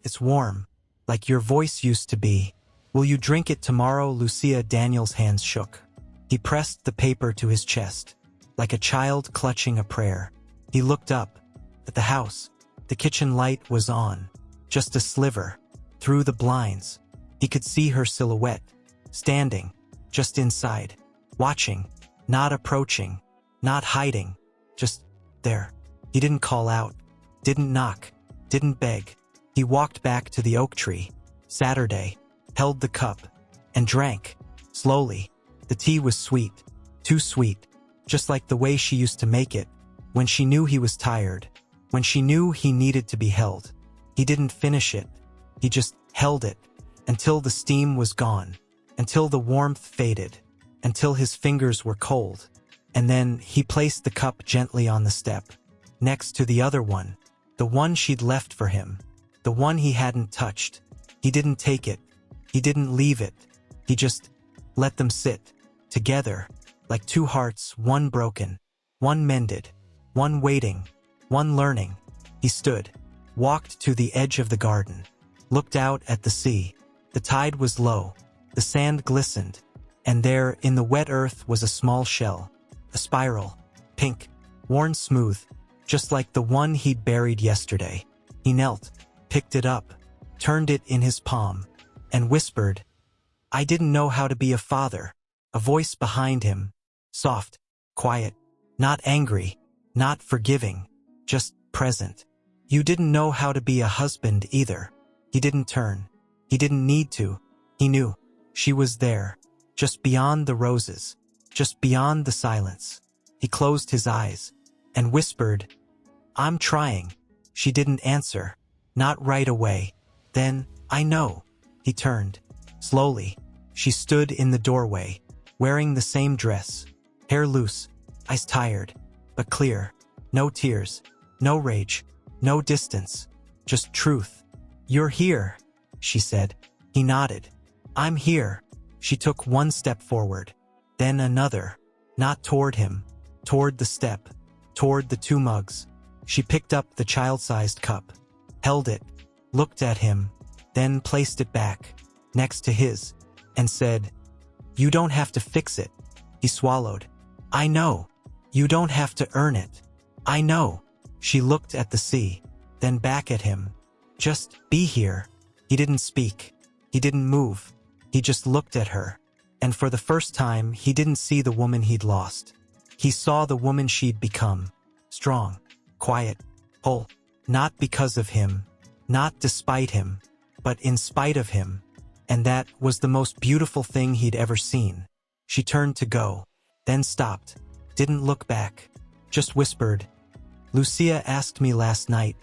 It's warm, like your voice used to be. Will you drink it tomorrow? Lucia Daniel's hands shook. He pressed the paper to his chest, like a child clutching a prayer. He looked up, at the house. The kitchen light was on, just a sliver. Through the blinds, he could see her silhouette, standing, just inside, watching, not approaching, not hiding, just there. He didn't call out, didn't knock, didn't beg. He walked back to the oak tree, Saturday, held the cup, and drank, slowly. The tea was sweet, too sweet, just like the way she used to make it, when she knew he was tired, when she knew he needed to be held. He didn't finish it, he just held it, until the steam was gone, until the warmth faded, until his fingers were cold, and then he placed the cup gently on the step, next to the other one, the one she'd left for him, the one he hadn't touched. He didn't take it, he didn't leave it, he just let them sit, together, like two hearts, one broken, one mended, one waiting, one learning. He stood, walked to the edge of the garden, looked out at the sea. The tide was low, the sand glistened, and there, in the wet earth, was a small shell, a spiral, pink, worn smooth, just like the one he'd buried yesterday. He knelt, picked it up, turned it in his palm, and whispered, "I didn't know how to be a father." A voice behind him, soft, quiet, not angry, not forgiving, just present. "You didn't know how to be a husband either." He didn't turn. He didn't need to. He knew. She was there, just beyond the roses, just beyond the silence. He closed his eyes and whispered, "I'm trying." She didn't answer, not right away. Then, "I know." He turned. Slowly, she stood in the doorway, wearing the same dress, hair loose, eyes tired, but clear. No tears, no rage, no distance, just truth. "You're here," she said. He nodded. "I'm here." She took one step forward, then another, not toward him, toward the step, toward the two mugs. She picked up the child-sized cup, held it, looked at him, then placed it back, next to his, and said, "You don't have to fix it." He swallowed. "I know. You don't have to earn it. I know." She looked at the sea, then back at him. "Just be here." He didn't speak. He didn't move. He just looked at her. And for the first time, he didn't see the woman he'd lost. He saw the woman she'd become. Strong, quiet, whole. Not because of him, not despite him, but in spite of him. And that was the most beautiful thing he'd ever seen. She turned to go, then stopped, didn't look back, just whispered, "Lucia asked me last night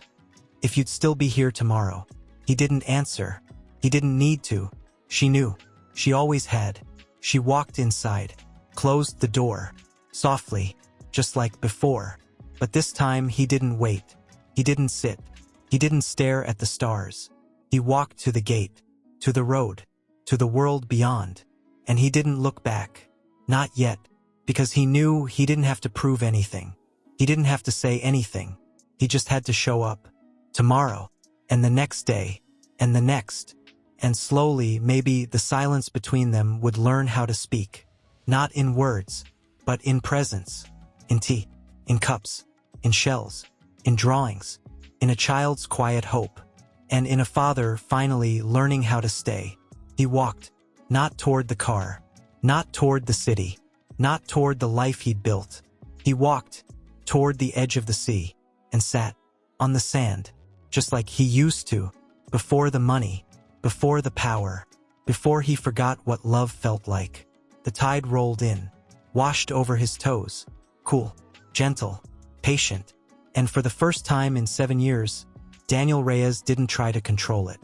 if you'd still be here tomorrow." He didn't answer. He didn't need to. She knew. She always had. She walked inside, closed the door, softly, just like before. But this time he didn't wait. He didn't sit. He didn't stare at the stars. He walked to the gate, to the road, to the world beyond. And he didn't look back. Not yet, because he knew he didn't have to prove anything. He didn't have to say anything. He just had to show up. Tomorrow, and the next day, and the next. And slowly, maybe the silence between them would learn how to speak. Not in words, but in presence. In tea, in cups, in shells, in drawings, in a child's quiet hope, and in a father finally learning how to stay. He walked, not toward the car, not toward the city, not toward the life he'd built. He walked toward the edge of the sea, and sat on the sand, just like he used to, before the money, before the power, before he forgot what love felt like. The tide rolled in, washed over his toes, cool, gentle, patient, and for the first time in 7 years, Daniel Reyes didn't try to control it.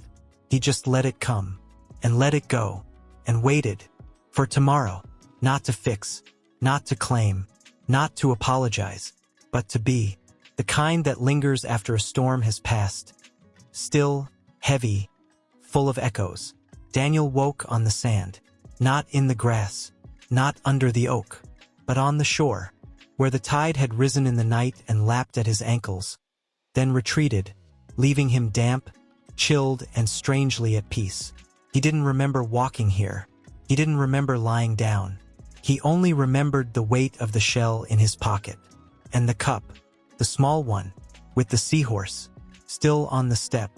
He just let it come, and let it go, and waited for tomorrow, not to fix, not to claim, not to apologize, but to be. The kind that lingers after a storm has passed. Still, heavy, full of echoes. Daniel woke on the sand. Not in the grass. Not under the oak. But on the shore, where the tide had risen in the night and lapped at his ankles, then retreated, leaving him damp, chilled, and strangely at peace. He didn't remember walking here. He didn't remember lying down. He only remembered the weight of the shell in his pocket. And the cup, the small one, with the seahorse, still on the step,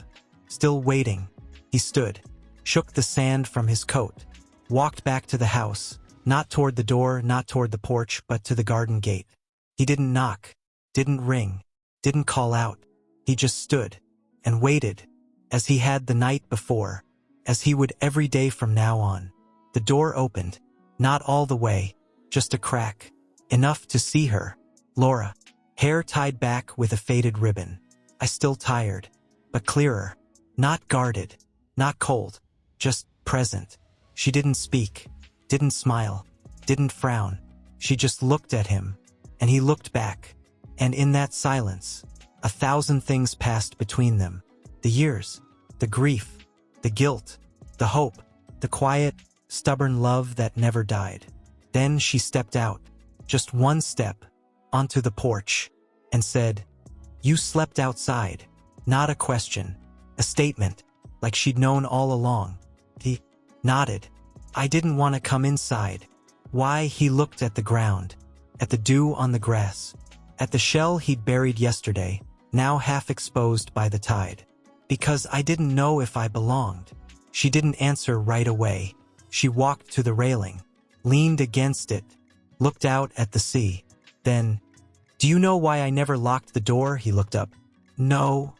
still waiting. He stood, shook the sand from his coat, walked back to the house, not toward the door, not toward the porch, but to the garden gate. He didn't knock, didn't ring, didn't call out. He just stood and waited, as he had the night before, as he would every day from now on. The door opened, not all the way, just a crack, enough to see her. Laura, hair tied back with a faded ribbon. I still tired, but clearer, not guarded, not cold, just present. She didn't speak, didn't smile, didn't frown. She just looked at him, and he looked back. And in that silence, 1,000 things passed between them. The years, the grief, the guilt, the hope, the quiet, stubborn love that never died. Then she stepped out, just one step, onto the porch, and said, "You slept outside." Not a question, a statement, like she'd known all along. He nodded. I didn't want to come inside. Why? He looked at the ground, at the dew on the grass, at the shell he'd buried yesterday, now half exposed by the tide. Because I didn't know if I belonged. She didn't answer right away. She walked to the railing, leaned against it, looked out at the sea. Then, "Do you know why I never locked the door?" He looked up. "No,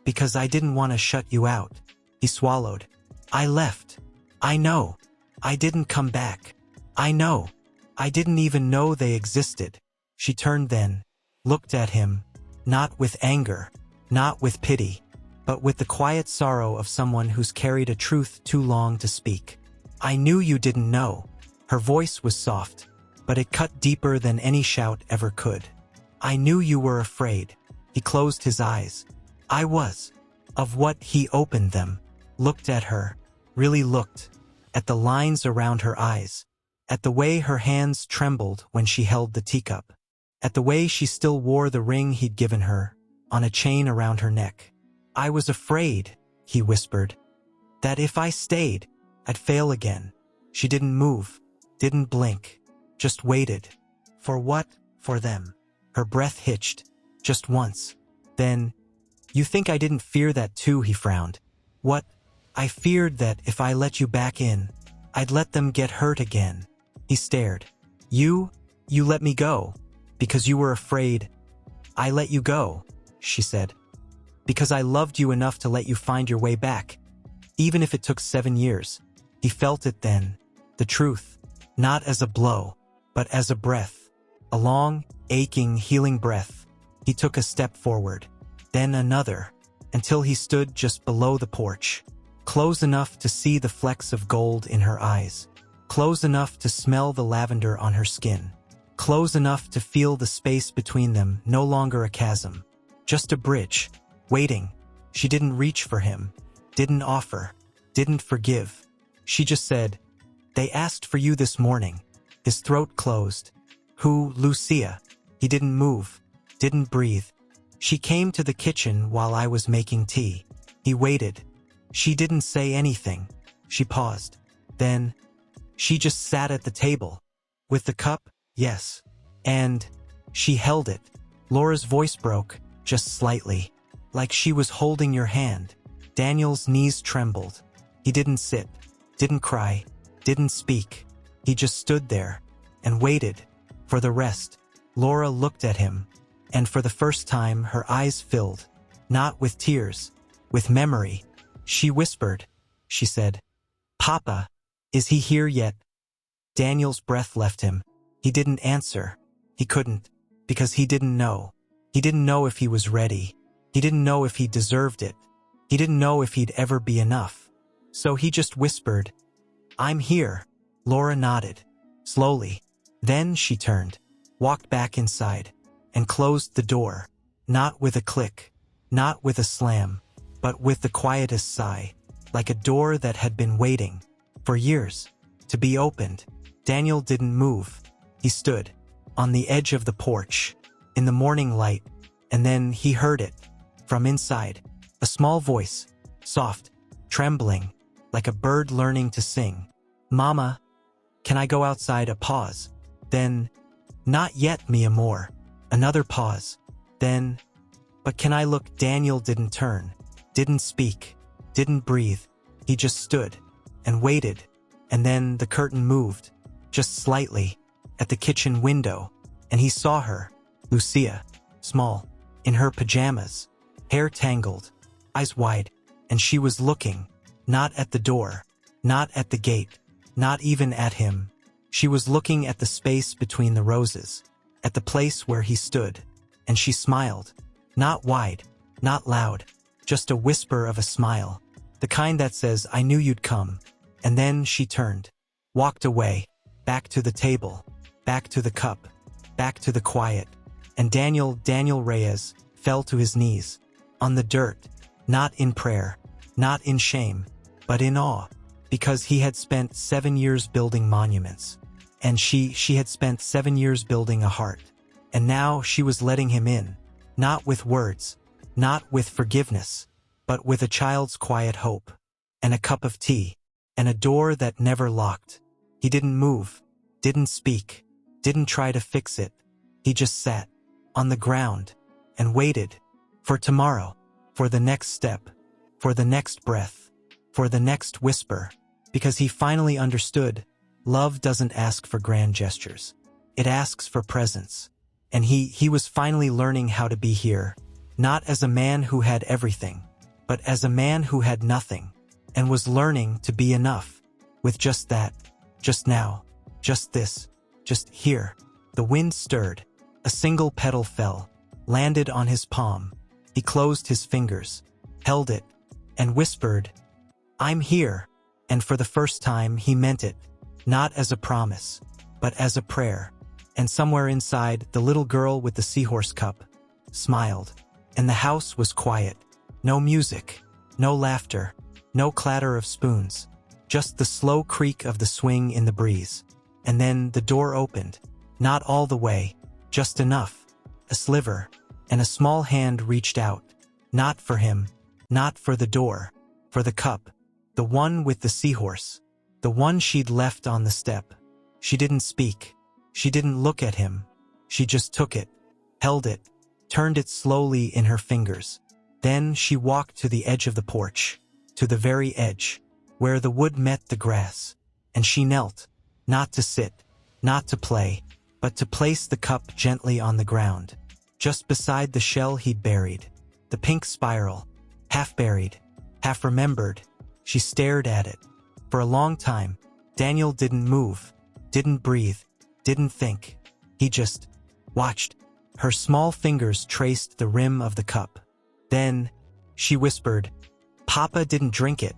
because I didn't want to shut you out." He swallowed. "I left. I know. I didn't come back. I know. I didn't even know they existed." She turned then, looked at him, not with anger, not with pity, but with the quiet sorrow of someone who's carried a truth too long to speak. "I knew you didn't know." Her voice was soft, but it cut deeper than any shout ever could. "I knew you were afraid." He closed his eyes. "I was." Of what? He opened them, looked at her, really looked, at the lines around her eyes, at the way her hands trembled when she held the teacup, at the way she still wore the ring he'd given her, on a chain around her neck. "I was afraid," he whispered, "that if I stayed, I'd fail again." She didn't move, didn't blink, just waited. For what? For them. Her breath hitched, just once. Then, "You think I didn't fear that too?" He frowned. "What? I feared that if I let you back in, I'd let them get hurt again." He stared. You let me go, because you were afraid." "I let you go," she said, "because I loved you enough to let you find your way back, even if it took 7 years. He felt it then, the truth, not as a blow, but as a breath, a long, aching, healing breath. He took a step forward, then another, until he stood just below the porch, close enough to see the flecks of gold in her eyes, close enough to smell the lavender on her skin, close enough to feel the space between them, no longer a chasm, just a bridge, waiting. She didn't reach for him, didn't offer, didn't forgive. She just said, "They asked for you this morning." His throat closed. "Who?" "Lucia." He didn't move, didn't breathe. "She came to the kitchen while I was making tea." He waited. She didn't say anything. She paused. Then, "She just sat at the table." "With the cup?" "Yes." "And she held it." Laura's voice broke, just slightly, like she was holding your hand. Daniel's knees trembled. He didn't sit, didn't cry, didn't speak. He just stood there and waited for the rest. Laura looked at him, and for the first time her eyes filled, not with tears, with memory. She whispered. She said, "Papa, is he here yet?" Daniel's breath left him. He didn't answer. He couldn't, because he didn't know. He didn't know if he was ready. He didn't know if he deserved it. He didn't know if he'd ever be enough. So he just whispered, "I'm here." Laura nodded, slowly. Then she turned, walked back inside. and closed the door, not with a click, not with a slam, but with the quietest sigh, like a door that had been waiting, for years, to be opened. Daniel didn't move. He stood, on the edge of the porch, in the morning light, and then he heard it, from inside, a small voice, soft, trembling, like a bird learning to sing. "Mama, can I go outside?" A pause. Then, "Not yet, mi amor." Another pause. Then, "But can I look?" Daniel didn't turn, didn't speak, didn't breathe. He just stood, and waited, and then the curtain moved, just slightly, at the kitchen window, and he saw her, Lucia, small, in her pajamas, hair tangled, eyes wide, and she was looking, not at the door, not at the gate, not even at him. She was looking at the space between the roses, at the place where he stood, and she smiled, not wide, not loud, just a whisper of a smile, the kind that says, "I knew you'd come." And then she turned, walked away, back to the table, back to the cup, back to the quiet, and Daniel Reyes, fell to his knees, on the dirt, not in prayer, not in shame, but in awe, because he had spent 7 years building monuments, and she had spent 7 years building a heart, and now she was letting him in, not with words, not with forgiveness, but with a child's quiet hope, and a cup of tea, and a door that never locked. He didn't move, didn't speak, didn't try to fix it. He just sat, on the ground, and waited, for tomorrow, for the next step, for the next breath, for the next whisper, because he finally understood, love doesn't ask for grand gestures. It asks for presence. And he was finally learning how to be here, not as a man who had everything, but as a man who had nothing, and was learning to be enough, with just that, just now, just this, just here. The wind stirred, a single petal fell, landed on his palm. He closed his fingers, held it, and whispered, "I'm here." And for the first time he meant it, not as a promise, but as a prayer. And somewhere inside, the little girl with the seahorse cup smiled, and the house was quiet. No music, no laughter, no clatter of spoons, just the slow creak of the swing in the breeze. And then the door opened, not all the way, just enough, a sliver, and a small hand reached out, not for him, not for the door, for the cup, the one with the seahorse, the one she'd left on the step. She didn't speak. She didn't look at him. She just took it, held it, turned it slowly in her fingers. Then she walked to the edge of the porch, to the very edge, where the wood met the grass, and she knelt, not to sit, not to play, but to place the cup gently on the ground, just beside the shell he'd buried, the pink spiral, half buried, half remembered. She stared at it. For a long time, Daniel didn't move, didn't breathe, didn't think. He just watched. Her small fingers traced the rim of the cup. Then, she whispered, "Papa didn't drink it."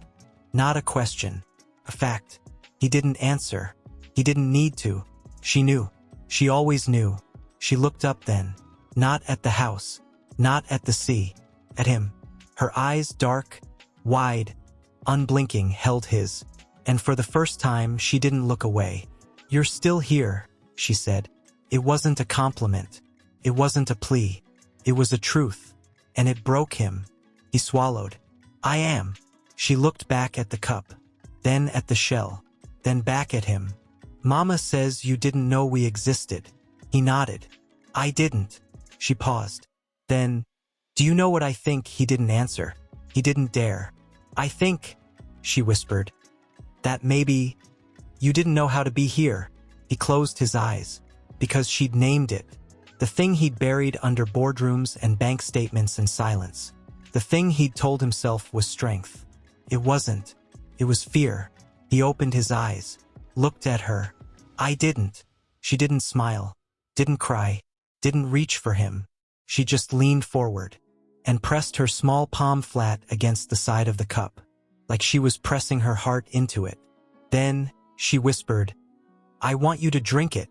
Not a question, a fact. He didn't answer. He didn't need to. She knew. She always knew. She looked up then, not at the house, not at the sea, at him. Her eyes, dark, wide, unblinking, held his, and for the first time she didn't look away. "You're still here," she said. It wasn't a compliment. It wasn't a plea. It was a truth, and it broke him. He swallowed. "I am." She looked back at the cup, then at the shell, then back at him. "Mama says you didn't know we existed." He nodded. "I didn't." She paused. Then, "Do you know what I think?" He didn't answer. He didn't dare. "I think," she whispered, "that maybe you didn't know how to be here." He closed his eyes, because she'd named it. The thing he'd buried under boardrooms and bank statements and silence. The thing he'd told himself was strength. It wasn't. It was fear. He opened his eyes, looked at her. "I didn't." She didn't smile, didn't cry, didn't reach for him. She just leaned forward and pressed her small palm flat against the side of the cup, like she was pressing her heart into it. Then, she whispered, "I want you to drink it."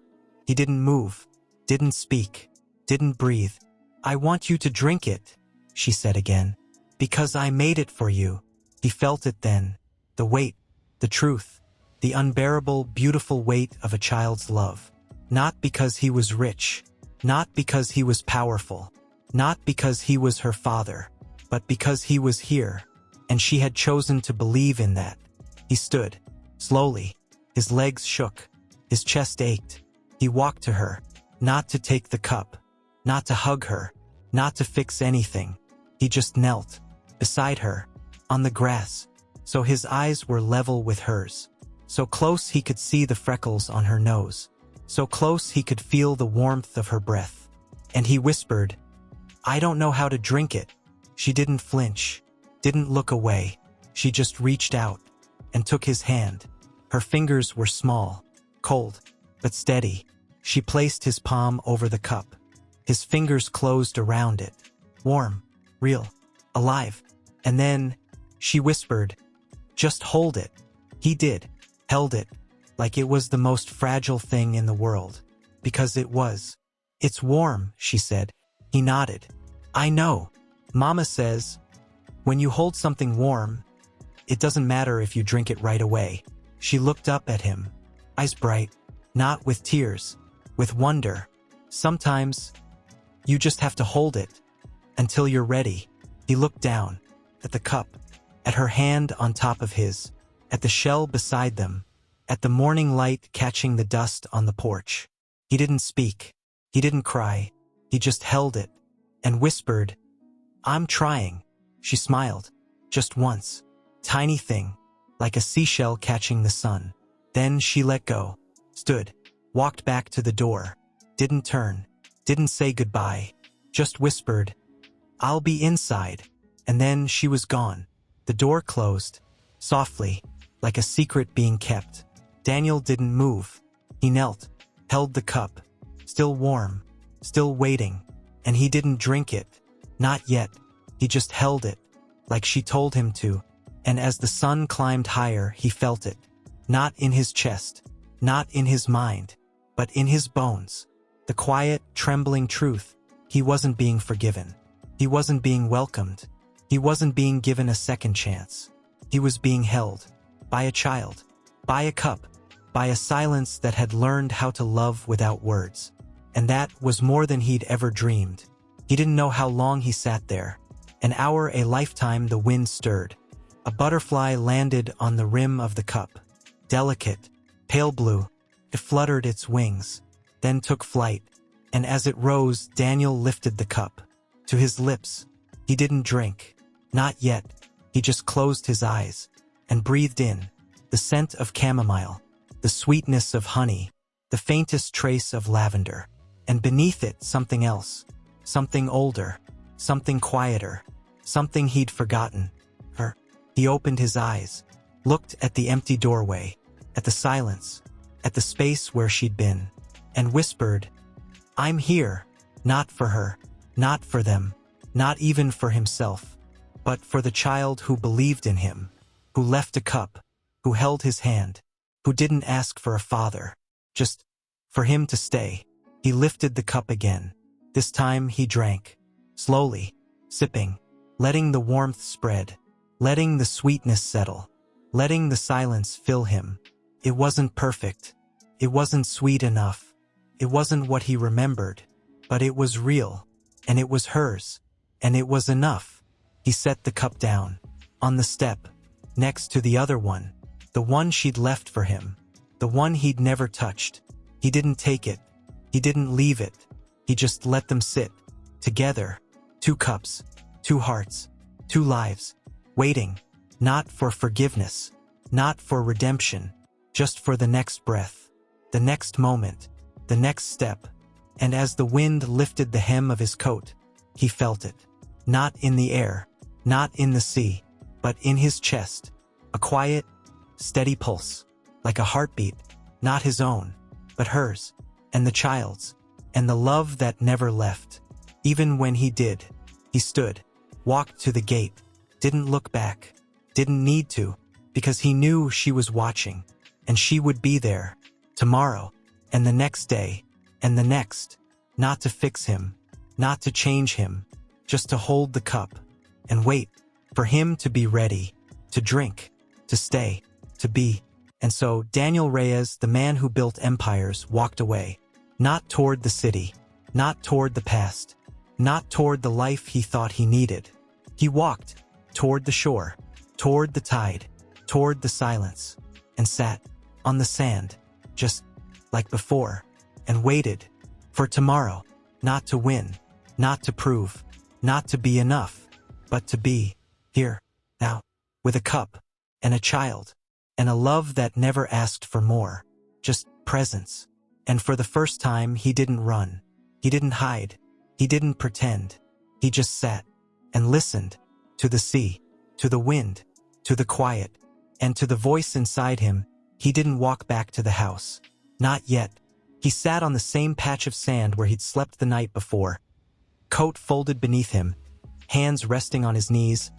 He didn't move, didn't speak, didn't breathe. "I want you to drink it," she said again. "Because I made it for you." He felt it then. The weight, the truth, the unbearable, beautiful weight of a child's love. Not because he was rich, not because he was powerful, not because he was her father, but because he was here, and she had chosen to believe in that. He stood, slowly. His legs shook. His chest ached. He walked to her, not to take the cup, not to hug her, not to fix anything. He just knelt, beside her, on the grass, so his eyes were level with hers. So close he could see the freckles on her nose. So close he could feel the warmth of her breath. And he whispered, "I don't know how to drink it." She didn't flinch, didn't look away. She just reached out and took his hand. Her fingers were small, cold, but steady. She placed his palm over the cup. His fingers closed around it. Warm, real, alive. And then, she whispered, "Just hold it." He did, held it, like it was the most fragile thing in the world. Because it was. "It's warm," she said. He nodded. "I know. Mama says, when you hold something warm, it doesn't matter if you drink it right away." She looked up at him, eyes bright, not with tears, with wonder. "Sometimes, you just have to hold it, until you're ready." He looked down, at the cup, at her hand on top of his, at the shell beside them, at the morning light catching the dust on the porch. He didn't speak. He didn't cry. He just held it, and whispered, "I'm trying." She smiled, just once. Tiny thing, like a seashell catching the sun. Then she let go, stood, walked back to the door, didn't turn, didn't say goodbye, just whispered, "I'll be inside." And then she was gone. The door closed, softly, like a secret being kept. Daniel didn't move. He knelt, held the cup, still warm, still waiting, and he didn't drink it. Not yet. He just held it, like she told him to, and as the sun climbed higher, he felt it. Not in his chest, not in his mind, but in his bones. The quiet, trembling truth. He wasn't being forgiven. He wasn't being welcomed. He wasn't being given a second chance. He was being held. By a child. By a cup. By a silence that had learned how to love without words. And that was more than he'd ever dreamed. He didn't know how long he sat there. An hour, a lifetime. The wind stirred. A butterfly landed on the rim of the cup. Delicate, pale blue. It fluttered its wings, then took flight. And as it rose, Daniel lifted the cup to his lips. He didn't drink. Not yet. He just closed his eyes and breathed in the scent of chamomile, the sweetness of honey, the faintest trace of lavender. And beneath it, something else. Something older. Something quieter. Something he'd forgotten. Her. He opened his eyes, looked at the empty doorway, at the silence, at the space where she'd been, and whispered, "I'm here." Not for her, not for them, not even for himself, but for the child who believed in him, who left a cup, who held his hand, who didn't ask for a father, just for him to stay. He lifted the cup again. This time he drank, slowly, sipping, letting the warmth spread, letting the sweetness settle, letting the silence fill him. It wasn't perfect. It wasn't sweet enough. It wasn't what he remembered, but it was real, and it was hers, and it was enough. He set the cup down, on the step, next to the other one, the one she'd left for him, the one he'd never touched. He didn't take it. He didn't leave it. He just let them sit, together, 2 cups, 2 hearts, 2 lives, waiting, not for forgiveness, not for redemption, just for the next breath, the next moment, the next step. And as the wind lifted the hem of his coat, he felt it. Not in the air, not in the sea, but in his chest. A quiet, steady pulse, like a heartbeat, not his own, but hers, and the child's, and the love that never left. Even when he did, he stood, walked to the gate, didn't look back, didn't need to, because he knew she was watching, and she would be there, tomorrow, and the next day, and the next, not to fix him, not to change him, just to hold the cup and wait for him to be ready, to drink, to stay, to be. And so Daniel Reyes, the man who built empires, walked away, not toward the city, not toward the past, not toward the life he thought he needed. He walked toward the shore, toward the tide, toward the silence, and sat on the sand, just like before, and waited for tomorrow, not to win, not to prove, not to be enough, but to be here, now, with a cup, and a child, and a love that never asked for more, just presence. And for the first time, he didn't run, he didn't hide, he didn't pretend, he just sat and listened to the sea, to the wind, to the quiet, and to the voice inside him. He didn't walk back to the house, not yet. He sat on the same patch of sand where he'd slept the night before, coat folded beneath him, hands resting on his knees,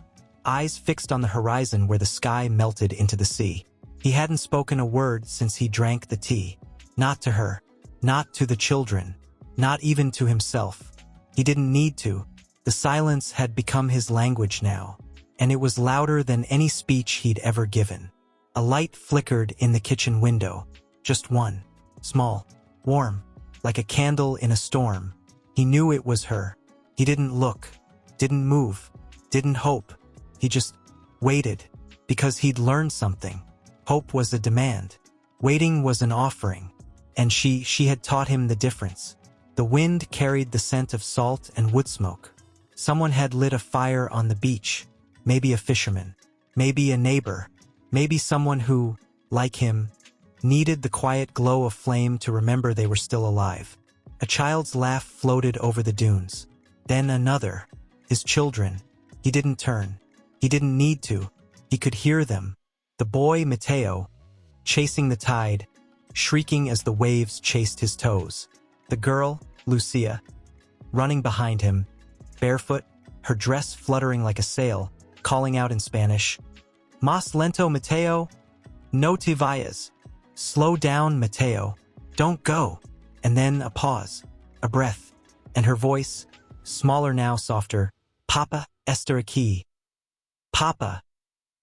eyes fixed on the horizon where the sky melted into the sea. He hadn't spoken a word since he drank the tea. Not to her, not to the children, not even to himself. He didn't need to. The silence had become his language now, and it was louder than any speech he'd ever given. A light flickered in the kitchen window, just one, small, warm, like a candle in a storm. He knew it was her. He didn't look, didn't move, didn't hope. He just waited, because he'd learned something. Hope was a demand. Waiting was an offering. And she had taught him the difference. The wind carried the scent of salt and wood smoke. Someone had lit a fire on the beach. Maybe a fisherman. Maybe a neighbor. Maybe someone who, like him, needed the quiet glow of flame to remember they were still alive. A child's laugh floated over the dunes. Then another. His children. He didn't turn. He didn't need to. He could hear them. The boy, Mateo, chasing the tide, shrieking as the waves chased his toes. The girl, Lucia, running behind him, barefoot, her dress fluttering like a sail, calling out in Spanish, "Más lento, Mateo. No te vayas. Slow down, Mateo. Don't go." And then a pause, a breath, and her voice, smaller now, softer, "Papa, está aquí." "Papa,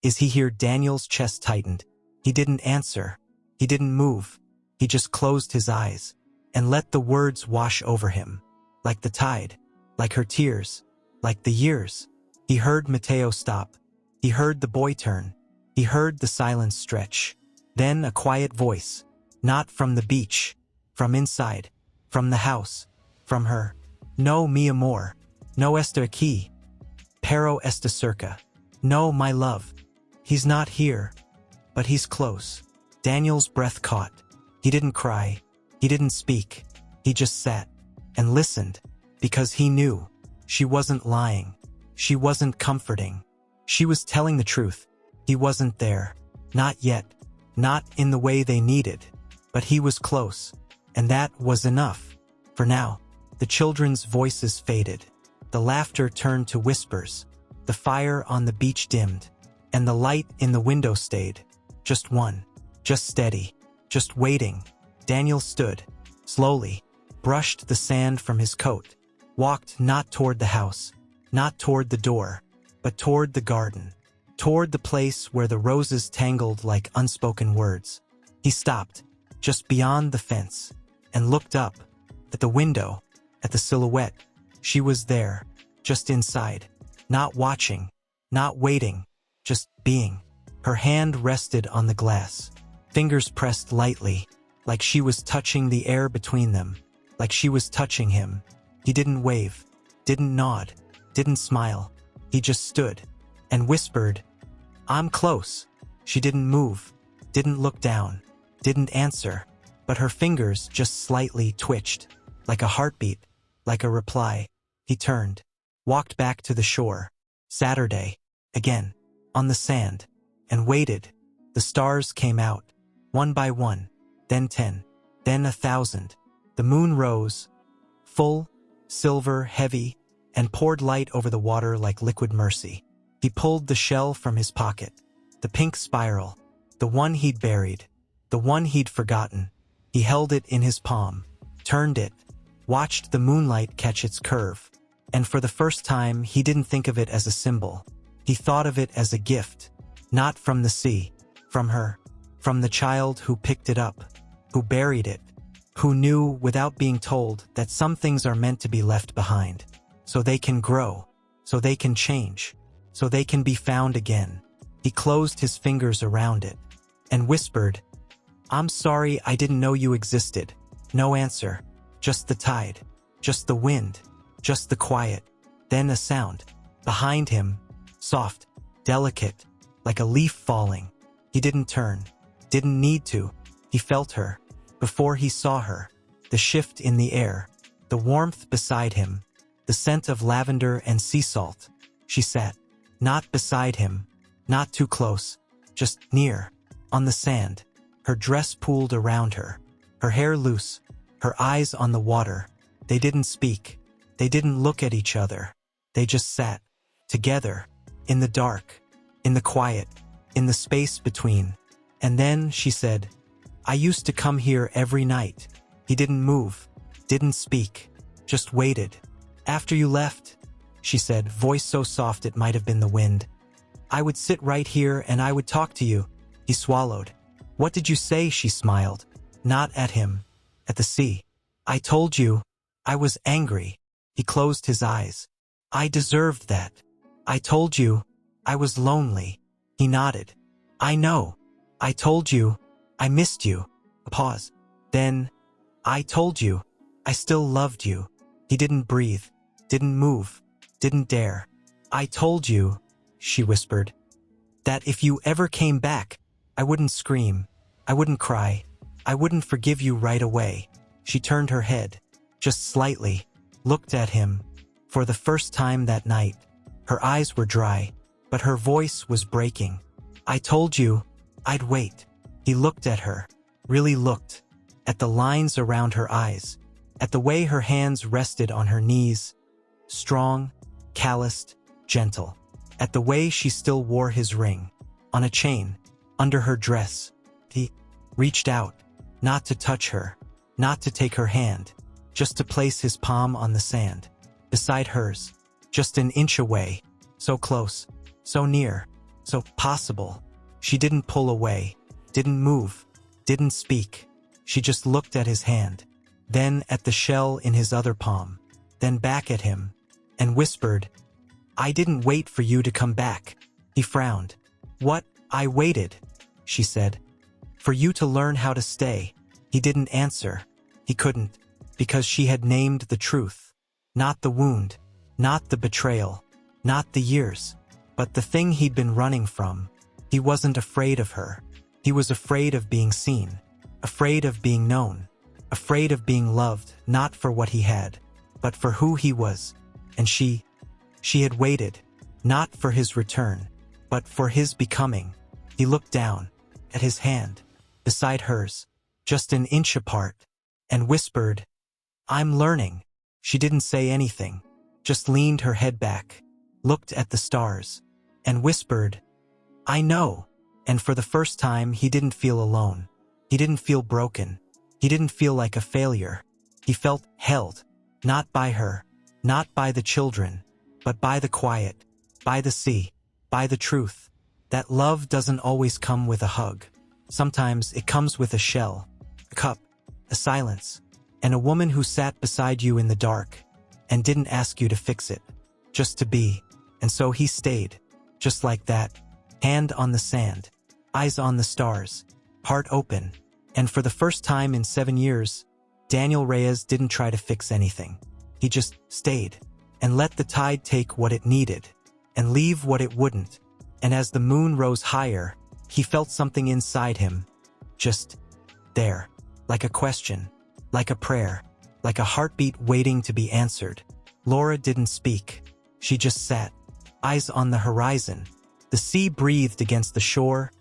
is he here?" Daniel's chest tightened. He didn't answer. He didn't move. He just closed his eyes and let the words wash over him, like the tide, like her tears, like the years. He heard Mateo stop. He heard the boy turn. He heard the silence stretch. Then a quiet voice, not from the beach, from inside, from the house, from her. "No, mi amor. No está aquí. Pero está cerca. No, my love. He's not here, but he's close." Daniel's breath caught. He didn't cry. He didn't speak. He just sat and listened, because he knew she wasn't lying. She wasn't comforting. She was telling the truth. He wasn't there. Not yet. Not in the way they needed. But he was close. And that was enough. For now. The children's voices faded. The laughter turned to whispers. The fire on the beach dimmed. And the light in the window stayed. Just one. Just steady. Just waiting. Daniel stood. Slowly. Brushed the sand from his coat. Walked not toward the house. Not toward the door. But toward the garden. Toward the place where the roses tangled like unspoken words. He stopped. Just beyond the fence. And looked up. At the window. At the silhouette. She was there. Just inside. Not watching. Not waiting. Just being. Her hand rested on the glass. Fingers pressed lightly. Like she was touching the air between them. Like she was touching him. He didn't wave. Didn't nod. Didn't smile. He just stood. And whispered, "I'm close." She didn't move. Didn't look down. Didn't answer. But her fingers just slightly twitched. Like a heartbeat. Like a reply. He turned. Walked back to the shore. Saturday. Again. On the sand. And waited. The stars came out. One by one. Then 10. Then 1,000. The moon rose. Full. Silver. Heavy. And poured light over the water like liquid mercy. He pulled the shell from his pocket. The pink spiral. The one he'd buried. The one he'd forgotten. He held it in his palm. Turned it. Watched the moonlight catch its curve. And for the first time, he didn't think of it as a symbol. He thought of it as a gift. Not from the sea. From her. From the child who picked it up. Who buried it. Who knew, without being told, that some things are meant to be left behind. So they can grow. So they can change. So they can be found again. He closed his fingers around it. And whispered, "I'm sorry, I didn't know you existed." No answer. Just the tide. Just the wind. Just the quiet. Then a sound. Behind him. Soft. Delicate. Like a leaf falling. He didn't turn. Didn't need to. He felt her. Before he saw her. The shift in the air. The warmth beside him. The scent of lavender and sea salt. She sat. Not beside him. Not too close. Just near. On the sand. Her dress pooled around her. Her hair loose. Her eyes on the water. They didn't speak. They didn't look at each other. They just sat. Together. In the dark. In the quiet. In the space between. And then she said, "I used to come here every night." He didn't move. Didn't speak. Just waited. "After you left," she said, voice so soft it might have been the wind, "I would sit right here and I would talk to you." He swallowed. "What did you say?" She smiled. Not at him. At the sea. "I told you. I was angry." He closed his eyes. "I deserved that. I told you. I was lonely." He nodded. "I know. I told you. I missed you." A pause. Then, "I told you. I still loved you." He didn't breathe. Didn't move. Didn't dare. "I told you," she whispered, "that if you ever came back, I wouldn't scream. I wouldn't cry. I wouldn't forgive you right away." She turned her head. Just slightly. Looked at him. For the first time that night. Her eyes were dry. But her voice was breaking. "I told you. I'd wait." He looked at her. Really looked. At the lines around her eyes. At the way her hands rested on her knees. Strong. Calloused. Gentle. At the way she still wore his ring. On a chain. Under her dress. He reached out. Not to touch her. Not to take her hand. Just to place his palm on the sand. Beside hers. Just an inch away. So close. So near. So possible. She didn't pull away. Didn't move. Didn't speak. She just looked at his hand. Then at the shell in his other palm. Then back at him. And whispered, "I didn't wait for you to come back." He frowned. "What? I waited," she said. "For you to learn how to stay." He didn't answer. He couldn't. Because she had named the truth. Not the wound. Not the betrayal. Not the years. But the thing he'd been running from. He wasn't afraid of her. He was afraid of being seen. Afraid of being known. Afraid of being loved, not for what he had, but for who he was. And she had waited. Not for his return, but for his becoming. He looked down. At his hand. Beside hers. Just an inch apart. And whispered, "I'm learning." She didn't say anything. Just leaned her head back. Looked at the stars. And whispered, "I know." And for the first time, he didn't feel alone. He didn't feel broken. He didn't feel like a failure. He felt held. Not by her. Not by the children. But by the quiet. By the sea. By the truth. That love doesn't always come with a hug. Sometimes it comes with a shell. A cup. A silence. And a woman who sat beside you in the dark. And didn't ask you to fix it. Just to be. And so he stayed. Just like that. Hand on the sand. Eyes on the stars. Heart open. And for the first time in 7 years, Daniel Reyes didn't try to fix anything. He just stayed. And let the tide take what it needed. And leave what it wouldn't. And as the moon rose higher, he felt something inside him. Just there. Like a question. Like a prayer. Like a heartbeat waiting to be answered. Laura didn't speak. She just sat. Eyes on the horizon. The sea breathed against the shore.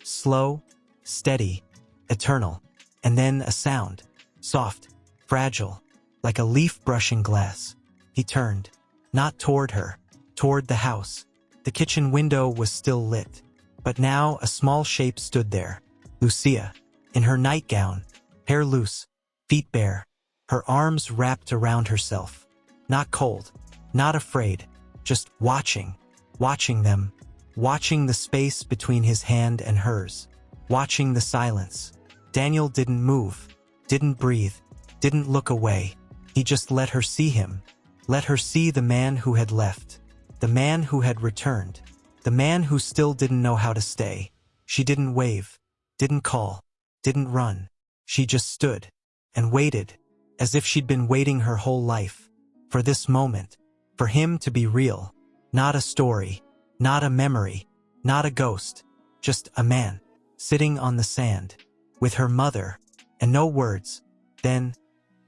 Slow. Steady. Eternal. And then a sound. Soft. Fragile. Like a leaf brushing glass. He turned. Not toward her. Toward the house. The kitchen window was still lit. But now a small shape stood there. Lucia. In her nightgown. Hair loose. Feet bare. Her arms wrapped around herself. Not cold. Not afraid, just watching. Watching them. Watching the space between his hand and hers. Watching the silence. Daniel didn't move, didn't breathe, didn't look away. He just let her see him. Let her see the man who had left. The man who had returned. The man who still didn't know how to stay. She didn't wave, didn't call, didn't run. She just stood and waited, as if she'd been waiting her whole life. For this moment. For him to be real. Not a story. Not a memory. Not a ghost. Just a man. Sitting on the sand. With her mother. And no words. Then,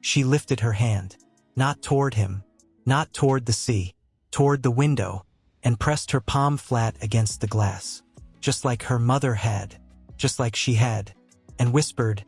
she lifted her hand. Not toward him. Not toward the sea. Toward the window. And pressed her palm flat against the glass. Just like her mother had. Just like she had. And whispered,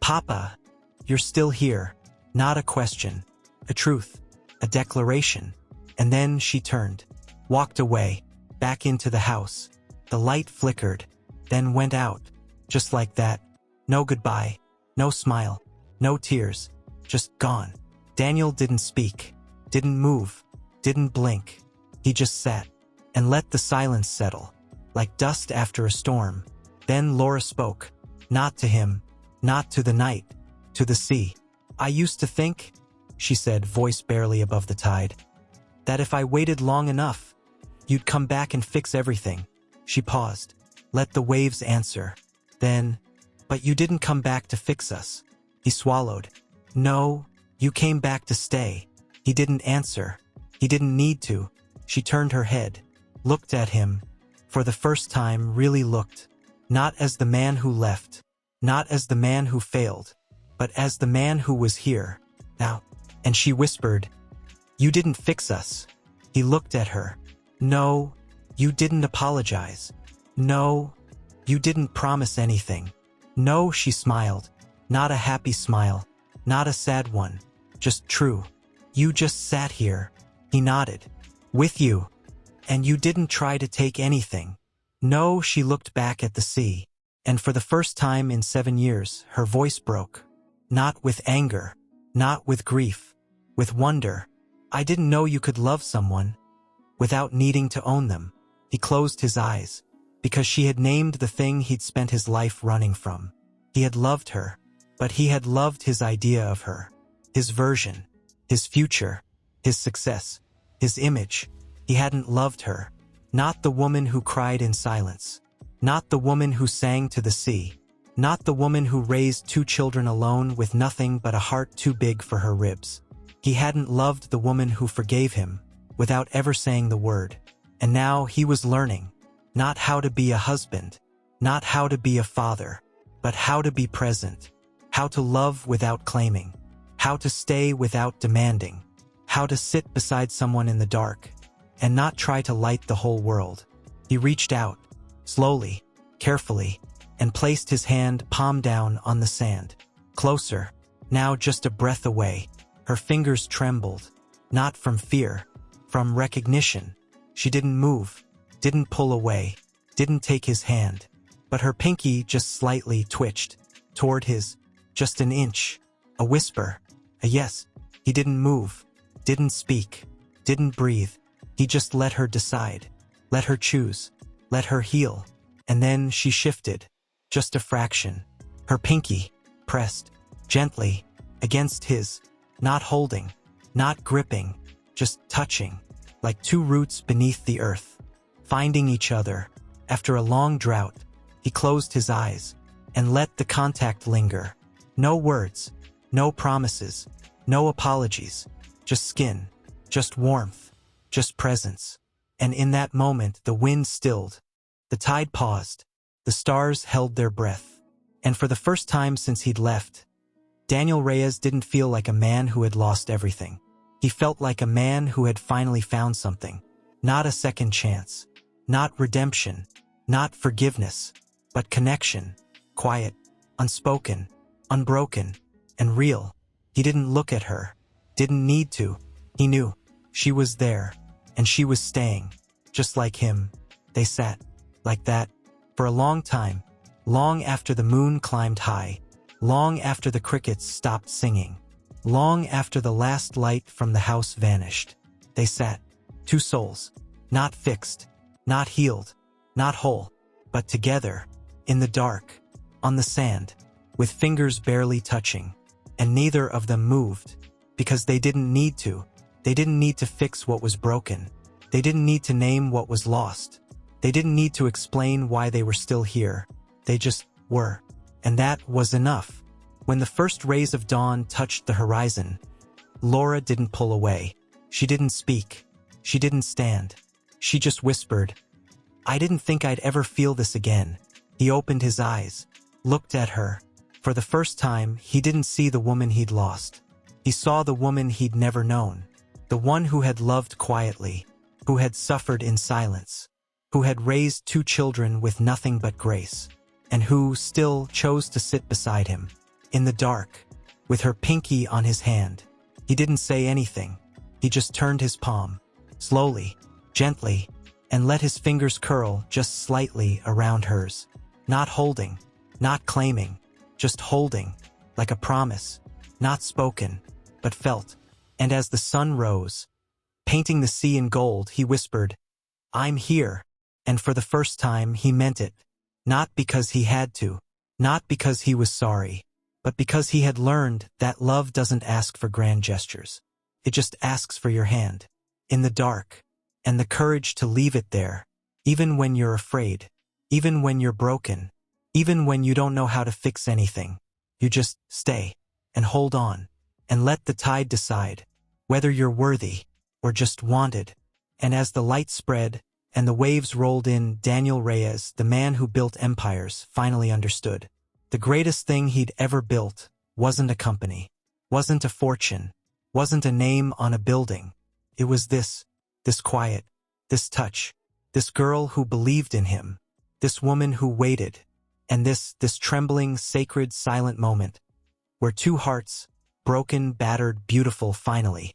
"Papa, you're still here." Not a question. A truth. A declaration. And then she turned. Walked away. Back into the house. The light flickered. Then went out. Just like that. No goodbye. No smile. No tears. Just gone. Daniel didn't speak. Didn't move. Didn't blink. He just sat. And let the silence settle. Like dust after a storm. Then Laura spoke. Not to him. Not to the night. To the sea. "I used to think," she said, voice barely above the tide, "that if I waited long enough, you'd come back and fix everything." She paused. Let the waves answer. Then, "But you didn't come back to fix us." He swallowed. "No, you came back to stay." He didn't answer. He didn't need to. She turned her head. Looked at him. For the first time really looked. Not as the man who left. Not as the man who failed. But as the man who was here. Now. And she whispered, "You didn't fix us." He looked at her. "No, you didn't apologize. No, you didn't promise anything." "No," she smiled. Not a happy smile. Not a sad one. Just true. "You just sat here." He nodded. "With you. And you didn't try to take anything." No, she looked back at the sea. And for the first time in 7 years, her voice broke. Not with anger. Not with grief. With wonder. "I didn't know you could love someone without needing to own them." He closed his eyes. Because she had named the thing he'd spent his life running from. He had loved her. But he had loved his idea of her. His version. His future. His success. His image. He hadn't loved her. Not the woman who cried in silence. Not the woman who sang to the sea. Not the woman who raised 2 children alone with nothing but a heart too big for her ribs. He hadn't loved the woman who forgave him, without ever saying the word. And now he was learning. Not how to be a husband. Not how to be a father. But how to be present. How to love without claiming. How to stay without demanding. How to sit beside someone in the dark. And not try to light the whole world. He reached out. Slowly. Carefully. And placed his hand palm down on the sand. Closer. Now just a breath away. Her fingers trembled. Not from fear. From recognition. She didn't move. Didn't pull away. Didn't take his hand. But her pinky just slightly twitched. Toward his. Just an inch. A whisper. A yes. He didn't move. Didn't speak. Didn't breathe. He just let her decide. Let her choose. Let her heal. And then she shifted. Just a fraction. Her pinky. Pressed. Gently. Against his. Not holding. Not gripping. Just touching. Like 2 roots beneath the earth. Finding each other. After a long drought. He closed his eyes. And let the contact linger. No words. No promises. No apologies. Just skin. Just warmth. Just presence. And in that moment the wind stilled. The tide paused. The stars held their breath. And for the first time since he'd left, Daniel Reyes didn't feel like a man who had lost everything. He felt like a man who had finally found something. Not a second chance. Not redemption. Not forgiveness. But connection. Quiet. Unspoken. Unbroken. And real. He didn't look at her. Didn't need to. He knew. She was there. And she was staying. Just like him. They sat. Like that. For a long time. Long after the moon climbed high. Long after the crickets stopped singing. Long after the last light from the house vanished. They sat. Two souls. Not fixed. Not healed. Not whole. But together. In the dark. On the sand. With fingers barely touching. And neither of them moved. Because they didn't need to. They didn't need to fix what was broken. They didn't need to name what was lost. They didn't need to explain why they were still here. They just were. And that was enough. When the first rays of dawn touched the horizon, Laura didn't pull away. She didn't speak. She didn't stand. She just whispered, "I didn't think I'd ever feel this again." He opened his eyes, looked at her. For the first time, he didn't see the woman he'd lost. He saw the woman he'd never known. The one who had loved quietly, who had suffered in silence, who had raised two children with nothing but grace, and who still chose to sit beside him, in the dark, with her pinky on his hand. He didn't say anything. He just turned his palm, slowly, gently, and let his fingers curl just slightly around hers. Not holding, not claiming, just holding, like a promise, not spoken, but felt. And as the sun rose, painting the sea in gold, he whispered, "I'm here." And for the first time, he meant it. Not because he had to, not because he was sorry, but because he had learned that love doesn't ask for grand gestures. It just asks for your hand, in the dark, and the courage to leave it there, even when you're afraid, even when you're broken, even when you don't know how to fix anything. You just stay, and hold on, and let the tide decide whether you're worthy or just wanted. And as the light spread and the waves rolled in, Daniel Reyes, the man who built empires, finally understood. The greatest thing he'd ever built wasn't a company, wasn't a fortune, wasn't a name on a building. It was this quiet, this touch, this girl who believed in him, this woman who waited, and this trembling, sacred, silent moment where two hearts, broken, battered, beautiful, finally.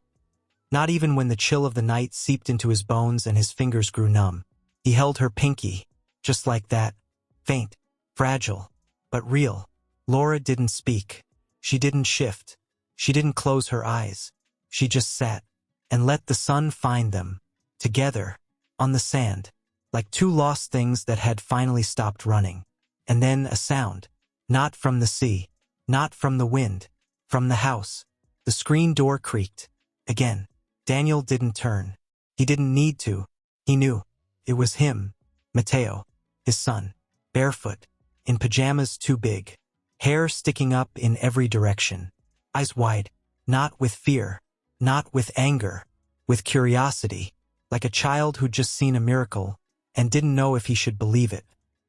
Not even when the chill of the night seeped into his bones and his fingers grew numb. He held her pinky, just like that, faint, fragile, but real. Laura didn't speak. She didn't shift. She didn't close her eyes. She just sat and let the sun find them, together, on the sand, like two lost things that had finally stopped running. And then a sound, not from the sea, not from the wind, from the house. The screen door creaked. Again. Daniel didn't turn. He didn't need to. He knew. It was him, Mateo, his son, barefoot, in pajamas too big, hair sticking up in every direction, eyes wide, not with fear, not with anger, with curiosity, like a child who'd just seen a miracle and didn't know if he should believe it.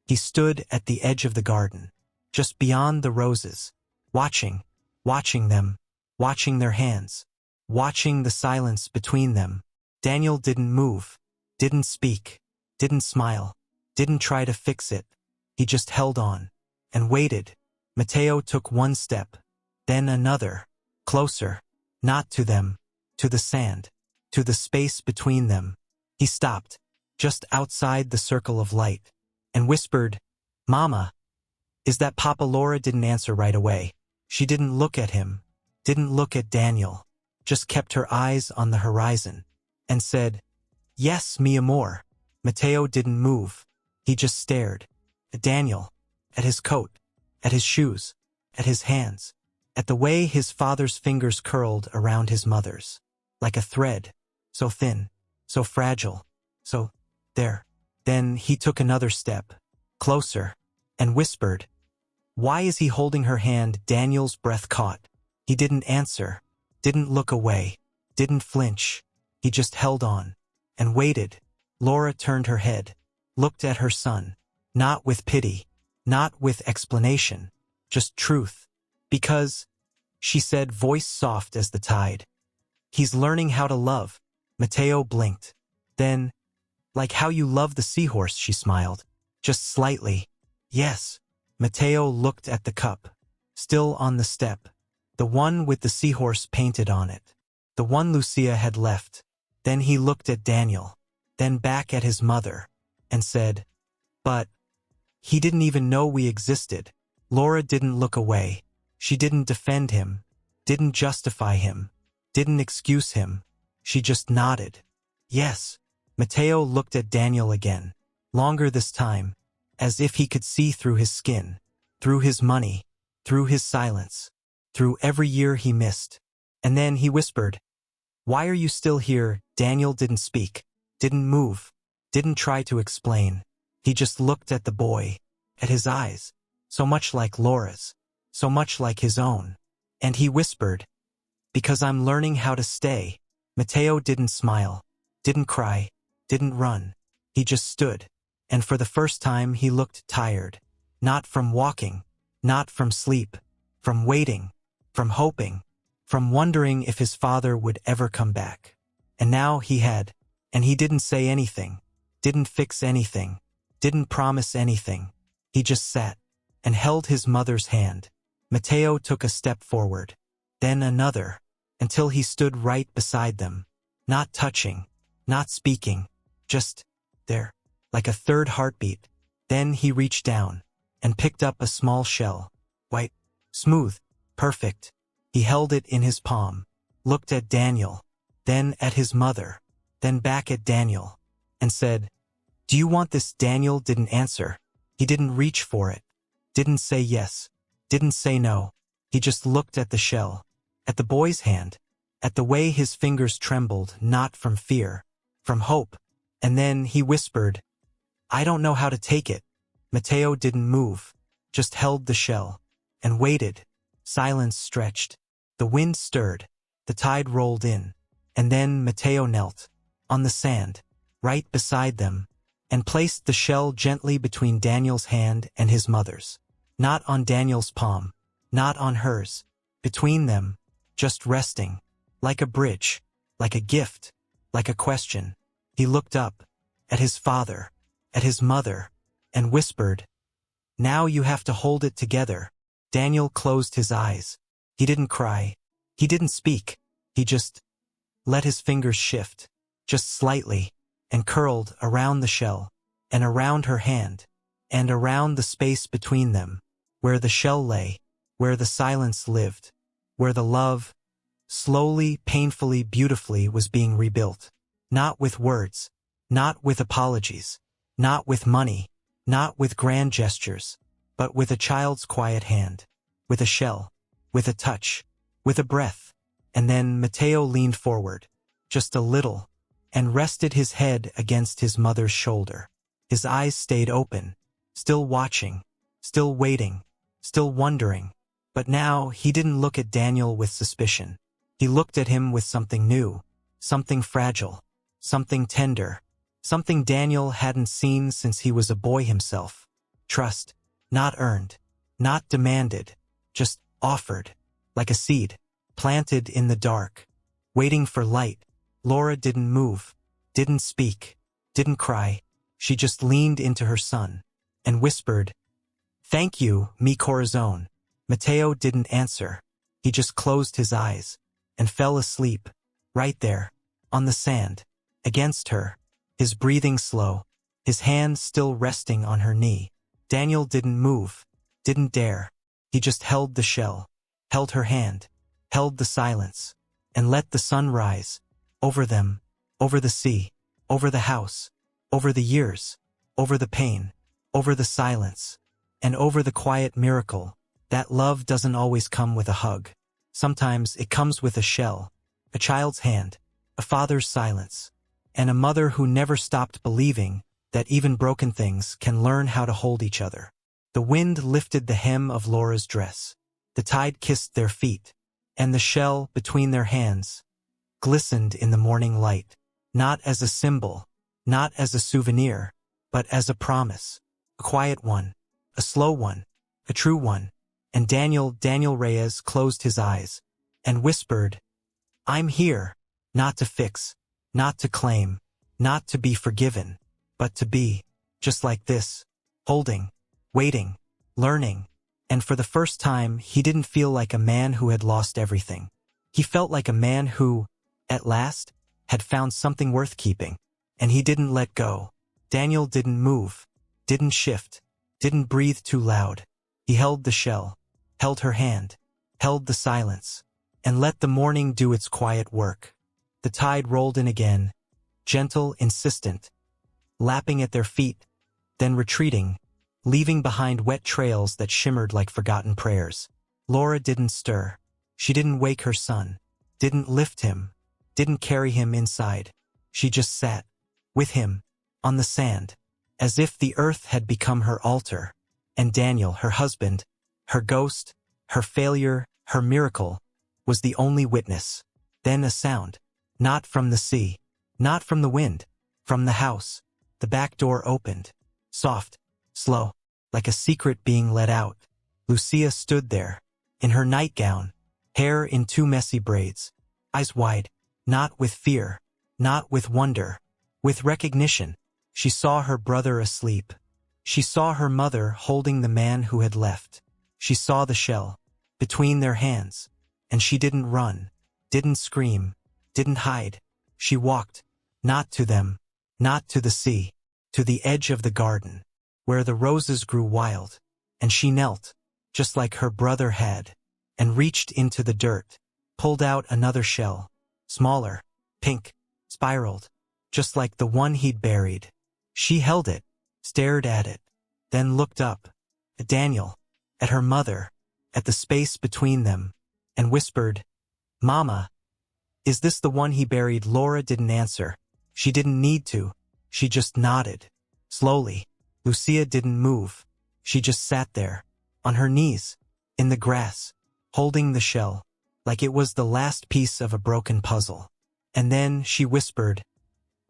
He stood at the edge of the garden, just beyond the roses, watching them, watching their hands, watching the silence between them. Daniel didn't move, didn't speak, didn't smile, didn't try to fix it. He just held on and waited. Mateo took one step, then another, closer, not to them, to the sand, to the space between them. He stopped, just outside the circle of light, and whispered, "Mama." "Is that Papa?" Laura didn't answer right away. She didn't look at him, didn't look at Daniel, just kept her eyes on the horizon, and said, "Yes, mi amor." Mateo didn't move. He just stared. At Daniel, at his coat, at his shoes, at his hands, at the way his father's fingers curled around his mother's, like a thread, so thin, so fragile, so there. Then he took another step, closer, and whispered, "Why is he holding her hand?" Daniel's breath caught. He didn't answer, didn't look away, didn't flinch. He just held on, and waited. Laura turned her head, looked at her son, not with pity, not with explanation, just truth. "Because," she said, voice soft as the tide, "he's learning how to love." Mateo blinked. Then, "Like how you love the seahorse," she smiled, just slightly. "Yes." Mateo looked at the cup, still on the step, the one with the seahorse painted on it, the one Lucia had left. Then he looked at Daniel, then back at his mother, and said, "But he didn't even know we existed." Laura didn't look away. She didn't defend him, didn't justify him, didn't excuse him. She just nodded. Yes. Mateo looked at Daniel again, longer this time, as if he could see through his skin, through his money, through his silence, through every year he missed. And then he whispered, "Why are you still here?" Daniel didn't speak, didn't move, didn't try to explain. He just looked at the boy, at his eyes, so much like Laura's, so much like his own. And he whispered, "Because I'm learning how to stay." Mateo didn't smile, didn't cry, didn't run. He just stood, and for the first time he looked tired. Not from walking, not from sleep, from waiting, from hoping, from wondering if his father would ever come back. And now he had, and he didn't say anything, didn't fix anything, didn't promise anything. He just sat and held his mother's hand. Mateo took a step forward, then another, until he stood right beside them, not touching, not speaking, just there, like a third heartbeat. Then he reached down and picked up a small shell, white, smooth, perfect. He held it in his palm, looked at Daniel, then at his mother, then back at Daniel, and said, "Do you want this?" Daniel didn't answer. He didn't reach for it, didn't say yes, didn't say no. He just looked at the shell, at the boy's hand, at the way his fingers trembled, not from fear, from hope. And then he whispered, "I don't know how to take it." Mateo didn't move, just held the shell, and waited. Silence stretched. The wind stirred, the tide rolled in, and then Mateo knelt, on the sand, right beside them, and placed the shell gently between Daniel's hand and his mother's. Not on Daniel's palm, not on hers, between them, just resting, like a bridge, like a gift, like a question. He looked up, at his father, at his mother, and whispered, "Now you have to hold it together." Daniel closed his eyes. He didn't cry. He didn't speak. He just let his fingers shift, just slightly, and curled around the shell, and around her hand, and around the space between them, where the shell lay, where the silence lived, where the love, slowly, painfully, beautifully, was being rebuilt. Not with words, not with apologies, not with money, not with grand gestures, but with a child's quiet hand, with a shell, with a touch, with a breath. And then Mateo leaned forward, just a little, and rested his head against his mother's shoulder. His eyes stayed open, still watching, still waiting, still wondering. But now he didn't look at Daniel with suspicion. He looked at him with something new, something fragile, something tender, something Daniel hadn't seen since he was a boy himself. Trust, not earned, not demanded, just offered, like a seed, planted in the dark, waiting for light. Laura didn't move, didn't speak, didn't cry. She just leaned into her son and whispered, "Thank you, mi corazon." Mateo didn't answer. He just closed his eyes and fell asleep, right there, on the sand, against her, his breathing slow, his hand still resting on her knee. Daniel didn't move, didn't dare. He just held the shell, held her hand, held the silence, and let the sun rise, over them, over the sea, over the house, over the years, over the pain, over the silence, and over the quiet miracle that love doesn't always come with a hug. Sometimes it comes with a shell, a child's hand, a father's silence, and a mother who never stopped believing that even broken things can learn how to hold each other. The wind lifted the hem of Laura's dress. The tide kissed their feet, and the shell between their hands glistened in the morning light, not as a symbol, not as a souvenir, but as a promise, a quiet one, a slow one, a true one. And Daniel Reyes closed his eyes and whispered, "I'm here, not to fix, not to claim, not to be forgiven, but to be, just like this, holding, waiting, learning." And for the first time, he didn't feel like a man who had lost everything. He felt like a man who, at last, had found something worth keeping, and he didn't let go. Daniel didn't move, didn't shift, didn't breathe too loud. He held the shell, held her hand, held the silence, and let the morning do its quiet work. The tide rolled in again, gentle, insistent, lapping at their feet, then retreating, leaving behind wet trails that shimmered like forgotten prayers. Laura didn't stir. She didn't wake her son, didn't lift him, didn't carry him inside. She just sat, with him, on the sand, as if the earth had become her altar, and Daniel, her husband, her ghost, her failure, her miracle, was the only witness. Then a sound, not from the sea, not from the wind, from the house. The back door opened, soft, slow, like a secret being let out. Lucia stood there, in her nightgown, hair in two messy braids, eyes wide, not with fear, not with wonder, with recognition. She saw her brother asleep. She saw her mother holding the man who had left. She saw the shell, between their hands, and she didn't run, didn't scream, didn't hide. She walked, not to them, not to the sea, to the edge of the garden, where the roses grew wild, and she knelt, just like her brother had, and reached into the dirt, pulled out another shell, smaller, pink, spiraled, just like the one he'd buried. She held it, stared at it, then looked up, at Daniel, at her mother, at the space between them, and whispered, "Mama, is this the one he buried?" Laura didn't answer. She didn't need to. She just nodded. Slowly. Lucia didn't move. She just sat there, on her knees, in the grass, holding the shell, like it was the last piece of a broken puzzle. And then she whispered,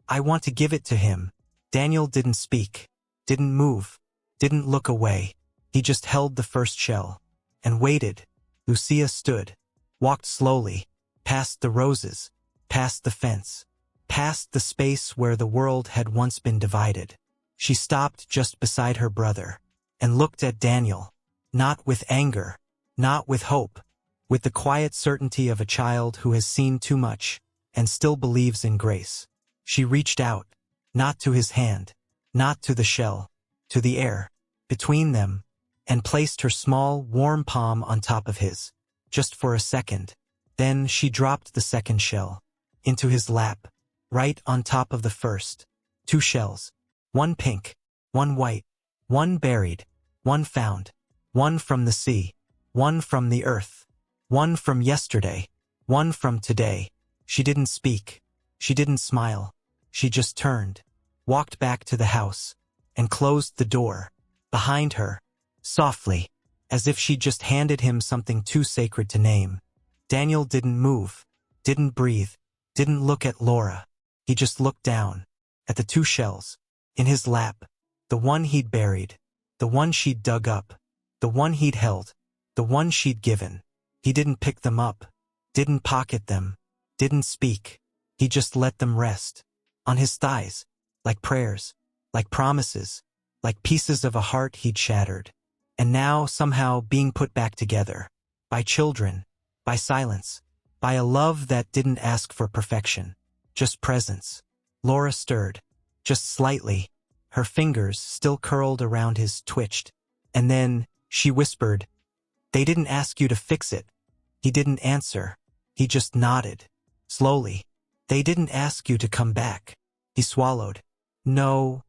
"I want to give it to him." Daniel didn't speak, didn't move, didn't look away. He just held the first shell, and waited. Lucia stood, walked slowly, past the roses, past the fence, past the space where the world had once been divided. She stopped just beside her brother, and looked at Daniel, not with anger, not with hope, with the quiet certainty of a child who has seen too much, and still believes in grace. She reached out, not to his hand, not to the shell, to the air, between them, and placed her small, warm palm on top of his, just for a second. Then she dropped the second shell, into his lap, right on top of the first. 2 shells, one pink, one white, one buried, one found, one from the sea, one from the earth, one from yesterday, one from today. She didn't speak. She didn't smile. She just turned, walked back to the house, and closed the door, behind her, softly, as if she just handed him something too sacred to name. Daniel didn't move, didn't breathe, didn't look at Laura. He just looked down, at the 2 shells, in his lap, the one he'd buried, the one she'd dug up, the one he'd held, the one she'd given. He didn't pick them up, didn't pocket them, didn't speak. He just let them rest, on his thighs, like prayers, like promises, like pieces of a heart he'd shattered, and now somehow being put back together, by children, by silence, by a love that didn't ask for perfection, just presence. Laura stirred, just slightly, her fingers still curled around his twitched, and then she whispered, "They didn't ask you to fix it." He didn't answer. He just nodded, slowly. "They didn't ask you to come back." He swallowed. "No,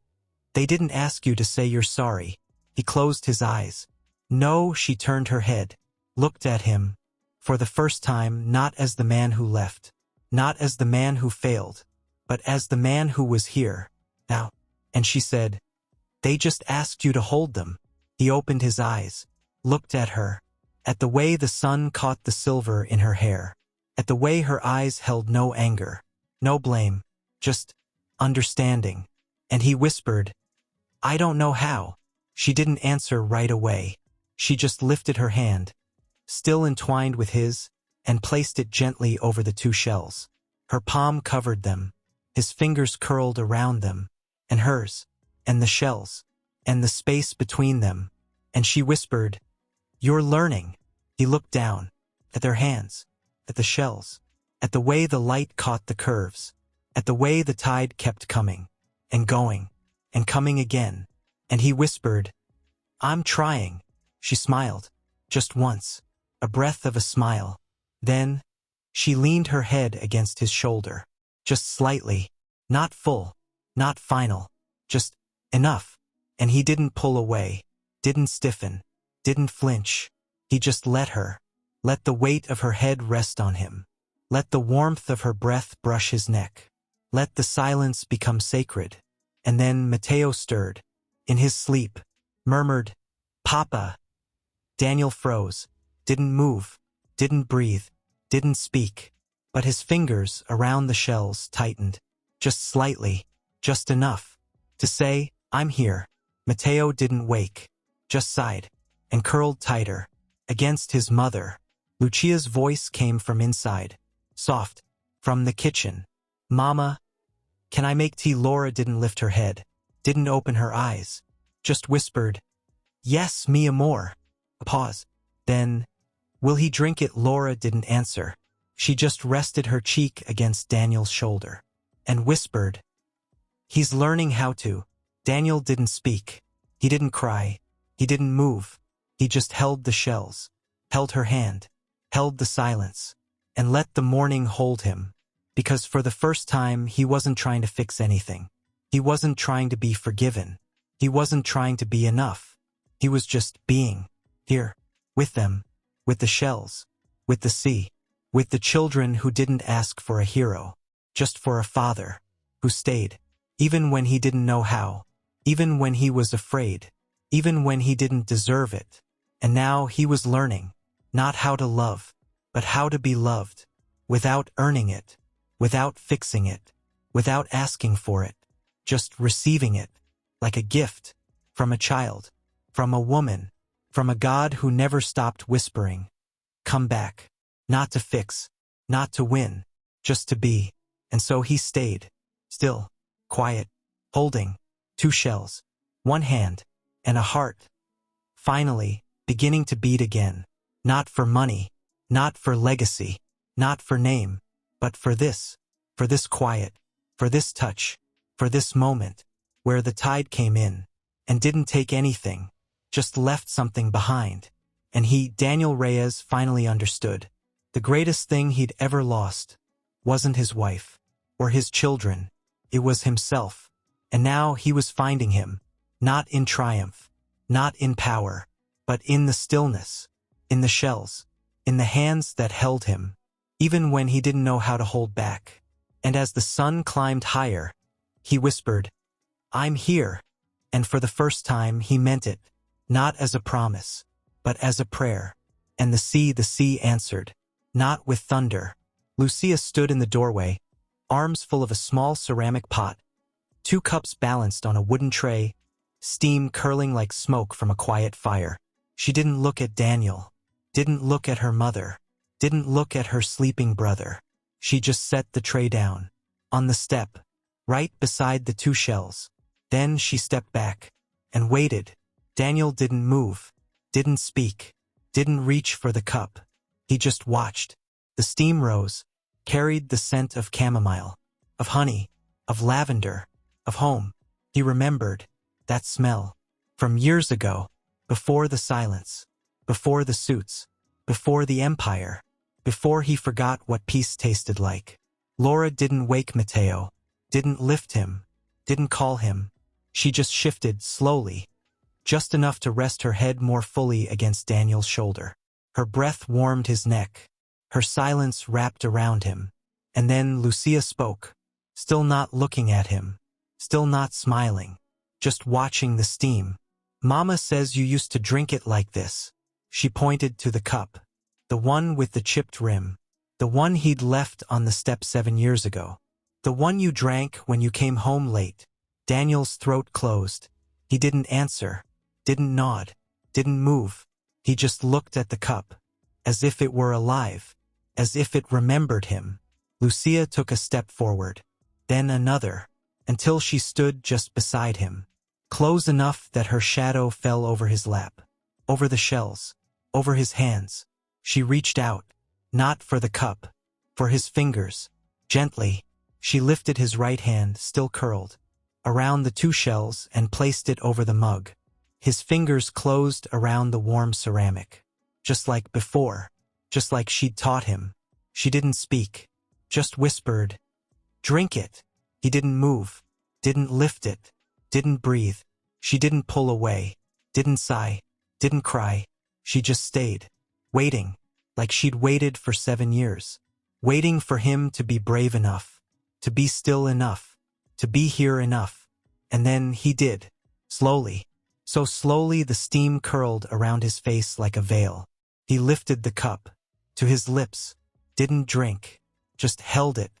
they didn't ask you to say you're sorry." He closed his eyes. "No." She turned her head, looked at him, for the first time, not as the man who left, not as the man who failed, but as the man who was here, now. And she said, "They just asked you to hold them." He opened his eyes, looked at her, at the way the sun caught the silver in her hair, at the way her eyes held no anger, no blame, just understanding. And he whispered, "I don't know how." She didn't answer right away. She just lifted her hand, still entwined with his, and placed it gently over the 2 shells. Her palm covered them, his fingers curled around them, and hers, and the shells, and the space between them. And she whispered, "You're learning." He looked down, at their hands, at the shells, at the way the light caught the curves, at the way the tide kept coming, and going, and coming again. And he whispered, "I'm trying." She smiled, just once, a breath of a smile. Then, she leaned her head against his shoulder. Just slightly. Not full. Not final. Just enough. And he didn't pull away. Didn't stiffen. Didn't flinch. He just let her. Let the weight of her head rest on him. Let the warmth of her breath brush his neck. Let the silence become sacred. And then Mateo stirred. In his sleep. Murmured, "Papa." Daniel froze. Didn't move. Didn't breathe. Didn't speak. But his fingers around the shells tightened. Just slightly. Just enough. To say, "I'm here." Mateo didn't wake. Just sighed. And curled tighter. Against his mother. Lucia's voice came from inside. Soft. From the kitchen. "Mama, can I make tea?" Laura didn't lift her head. Didn't open her eyes. Just whispered, "Yes, mi amor." A pause. Then, "Will he drink it?" Laura didn't answer. She just rested her cheek against Daniel's shoulder. And whispered, "He's learning how to." Daniel didn't speak. He didn't cry. He didn't move. He just held the shells. Held her hand. Held the silence. And let the morning hold him. Because for the first time he wasn't trying to fix anything. He wasn't trying to be forgiven. He wasn't trying to be enough. He was just being. Here. With them. With the shells. With the sea. With the children who didn't ask for a hero. Just for a father. Who stayed. Even when he didn't know how. Even when he was afraid. Even when he didn't deserve it. And now he was learning. Not how to love. But how to be loved. Without earning it. Without fixing it. Without asking for it. Just receiving it. Like a gift. From a child. From a woman. From a God who never stopped whispering. Come back. Not to fix. Not to win. Just to be. And so he stayed. Still. Quiet. Holding. 2 shells. 1 hand. And a heart. Finally, beginning to beat again. Not for money. Not for legacy. Not for name. But for this. For this quiet. For this touch. For this moment. Where the tide came in. And didn't take anything. Just left something behind. And he, Daniel Reyes, finally understood. The greatest thing he'd ever lost wasn't his wife. Or his children. It was himself. And now he was finding him. Not in triumph. Not in power. But in the stillness. In the shells. In the hands that held him. Even when he didn't know how to hold back. And as the sun climbed higher, he whispered, "I'm here." And for the first time he meant it. Not as a promise. But as a prayer. And the sea answered. Not with thunder. Lucia stood in the doorway, arms full of a small ceramic pot. 2 cups balanced on a wooden tray, steam curling like smoke from a quiet fire. She didn't look at Daniel. Didn't look at her mother. Didn't look at her sleeping brother. She just set the tray down. On the step. Right beside the 2 shells. Then she stepped back. And waited. Daniel didn't move. Didn't speak. Didn't reach for the cup. He just watched. The steam rose. Carried the scent of chamomile. Of honey. Of lavender. Of home. He remembered. That smell. From years ago. Before the silence. Before the suits. Before the empire. Before he forgot what peace tasted like. Laura didn't wake Mateo. Didn't lift him. Didn't call him. She just shifted slowly. Just enough to rest her head more fully against Daniel's shoulder. Her breath warmed his neck. Her silence wrapped around him. And then Lucia spoke. Still not looking at him. Still not smiling. Just watching the steam. "Mama says you used to drink it like this." She pointed to the cup. The one with the chipped rim. The one he'd left on the step 7 years ago. The one you drank when you came home late. Daniel's throat closed. He didn't answer. Didn't nod. Didn't move. He just looked at the cup. As if it were alive. As if it remembered him. Lucia took a step forward. Then another. Until she stood just beside him. Close enough that her shadow fell over his lap. Over the shells. Over his hands. She reached out. Not for the cup. For his fingers. Gently. She lifted his right hand, still curled. Around the 2 shells and placed it over the mug. His fingers closed around the warm ceramic. Just like before. Just like she'd taught him. She didn't speak. Just whispered, Drink it. He didn't move, didn't lift it, didn't breathe. She didn't pull away, didn't sigh, didn't cry. She just stayed, waiting, like she'd waited for 7 years. Waiting for him to be brave enough, to be still enough, to be here enough. And then he did, slowly. So slowly the steam curled around his face like a veil. He lifted the cup to his lips, didn't drink, just held it.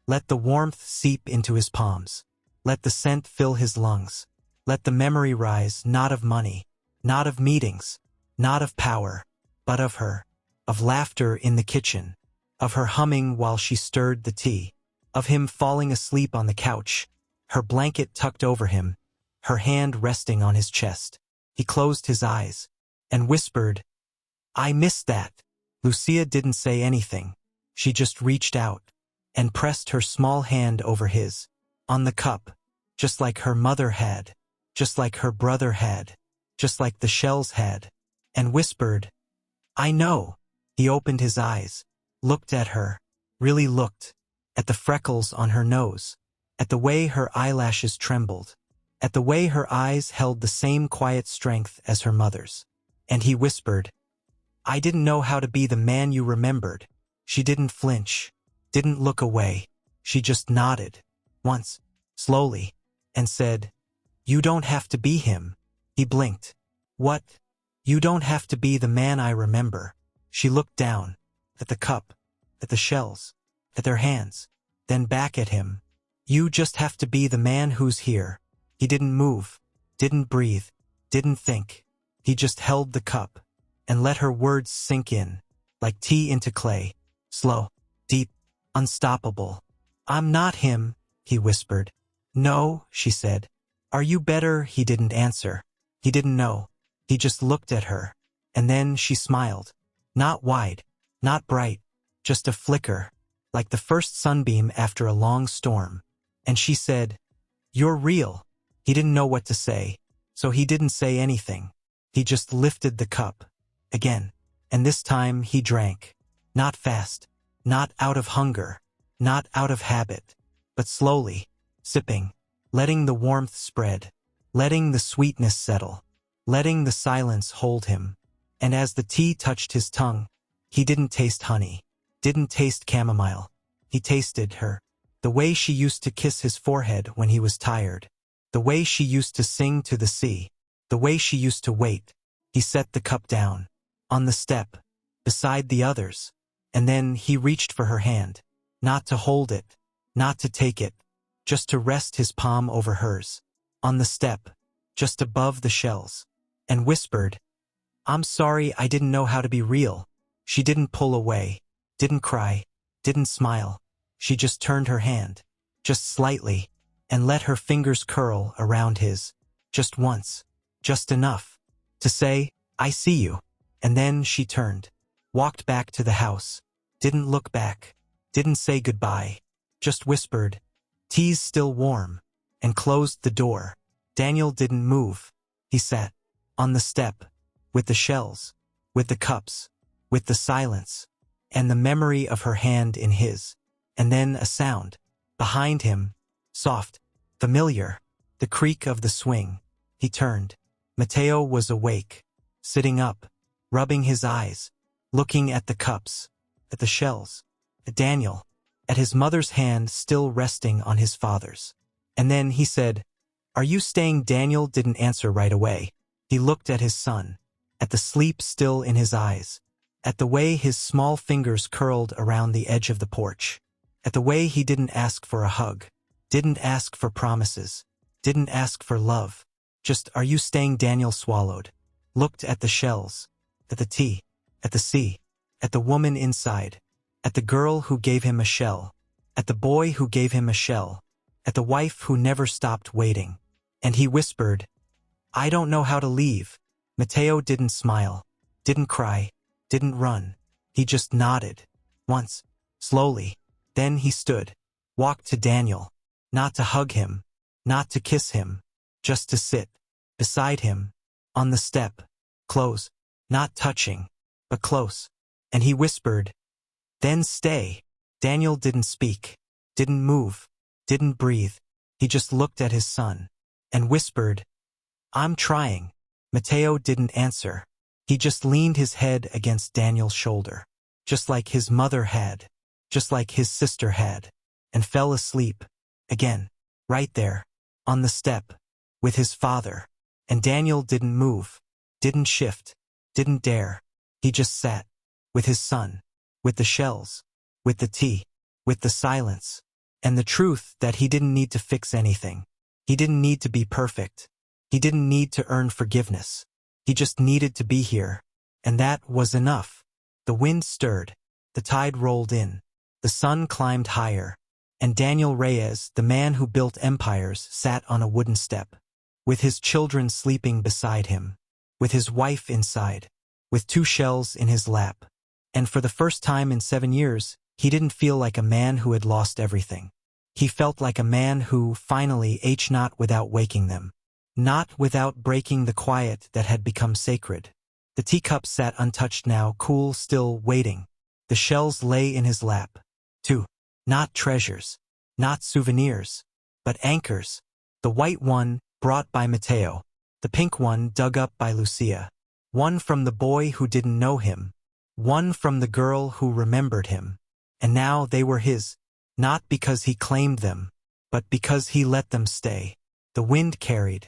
Let the warmth seep into his palms. Let the scent fill his lungs. Let the memory rise, not of money, not of meetings, not of power, but of her, of laughter in the kitchen, of her humming while she stirred the tea, of him falling asleep on the couch, her blanket tucked over him, her hand resting on his chest. He closed his eyes and whispered, "I miss that." Lucia didn't say anything. She just reached out and pressed her small hand over his, on the cup, just like her mother had, just like her brother had, just like the shells had, and whispered, "I know." He opened his eyes, looked at her, really looked, at the freckles on her nose, at the way her eyelashes trembled, at the way her eyes held the same quiet strength as her mother's. And he whispered, "I didn't know how to be the man you remembered." She didn't flinch, didn't look away. She just nodded, once, slowly, and said, "You don't have to be him." He blinked. "What? You don't have to be the man I remember." She looked down, at the cup, at the shells, at their hands, then back at him. "You just have to be the man who's here." He didn't move, didn't breathe, didn't think. He just held the cup and let her words sink in, like tea into clay, slow, deep, unstoppable. "I'm not him," he whispered. "No," she said. "Are you better?" He didn't answer. He didn't know. He just looked at her. And then she smiled. Not wide, not bright, just a flicker, like the first sunbeam after a long storm. And she said, "You're real." He didn't know what to say, so he didn't say anything. He just lifted the cup, again, and this time he drank. Not fast, not out of hunger, not out of habit, but slowly, sipping, letting the warmth spread, letting the sweetness settle, letting the silence hold him. And as the tea touched his tongue, he didn't taste honey, didn't taste chamomile. He tasted her, the way she used to kiss his forehead when he was tired, the way she used to sing to the sea, the way she used to wait. He set the cup down, on the step, beside the others, and then he reached for her hand, not to hold it, not to take it, just to rest his palm over hers, on the step, just above the shells, and whispered, "I'm sorry, I didn't know how to be real." She didn't pull away, didn't cry, didn't smile. She just turned her hand, just slightly, and let her fingers curl around his, just once, just enough, to say, "I see you." And then she turned, walked back to the house, didn't look back, didn't say goodbye, just whispered, "Tea's still warm," and closed the door. Daniel didn't move. He sat, on the step, with the shells, with the cups, with the silence, and the memory of her hand in his. And then a sound, behind him, soft, familiar, the creak of the swing. He turned. Mateo was awake, sitting up, rubbing his eyes, looking at the cups, at the shells, at Daniel, at his mother's hand still resting on his father's. And then he said, "Are you staying?" Daniel didn't answer right away. He looked at his son, at the sleep still in his eyes, at the way his small fingers curled around the edge of the porch, at the way he didn't ask for a hug, didn't ask for promises, didn't ask for love. Just, "Are you staying?" Daniel swallowed, looked at the shells, at the tea, at the sea, at the woman inside, at the girl who gave him a shell, at the boy who gave him a shell, at the wife who never stopped waiting. And he whispered, "I don't know how to leave." Mateo didn't smile, didn't cry, didn't run. He just nodded, once, slowly. Then he stood, walked to Daniel, not to hug him, not to kiss him, just to sit, beside him, on the step, close, not touching, but close. And he whispered, "Then stay." Daniel didn't speak, didn't move, didn't breathe. He just looked at his son and whispered, "I'm trying." Matteo didn't answer. He just leaned his head against Daniel's shoulder, just like his mother had, just like his sister had, and fell asleep, again, right there, on the step, with his father. And Daniel didn't move, didn't shift, didn't dare. He just sat, with his son, with the shells, with the tea, with the silence, and the truth that he didn't need to fix anything. He didn't need to be perfect. He didn't need to earn forgiveness. He just needed to be here, and that was enough. The wind stirred, the tide rolled in, the sun climbed higher, and Daniel Reyes, the man who built empires, sat on a wooden step, with his children sleeping beside him, with his wife inside, with 2 shells in his lap. And for the first time in 7 years, he didn't feel like a man who had lost everything. He felt like a man who, finally, ate not without waking them. Not without breaking the quiet that had become sacred. The teacup sat untouched now, cool, still, waiting. The shells lay in his lap. 2. Not treasures. Not souvenirs. But anchors. The white one, brought by Matteo. The pink one, dug up by Lucia. One from the boy who didn't know him. One from the girl who remembered him. And now they were his, not because he claimed them, but because he let them stay. The wind carried,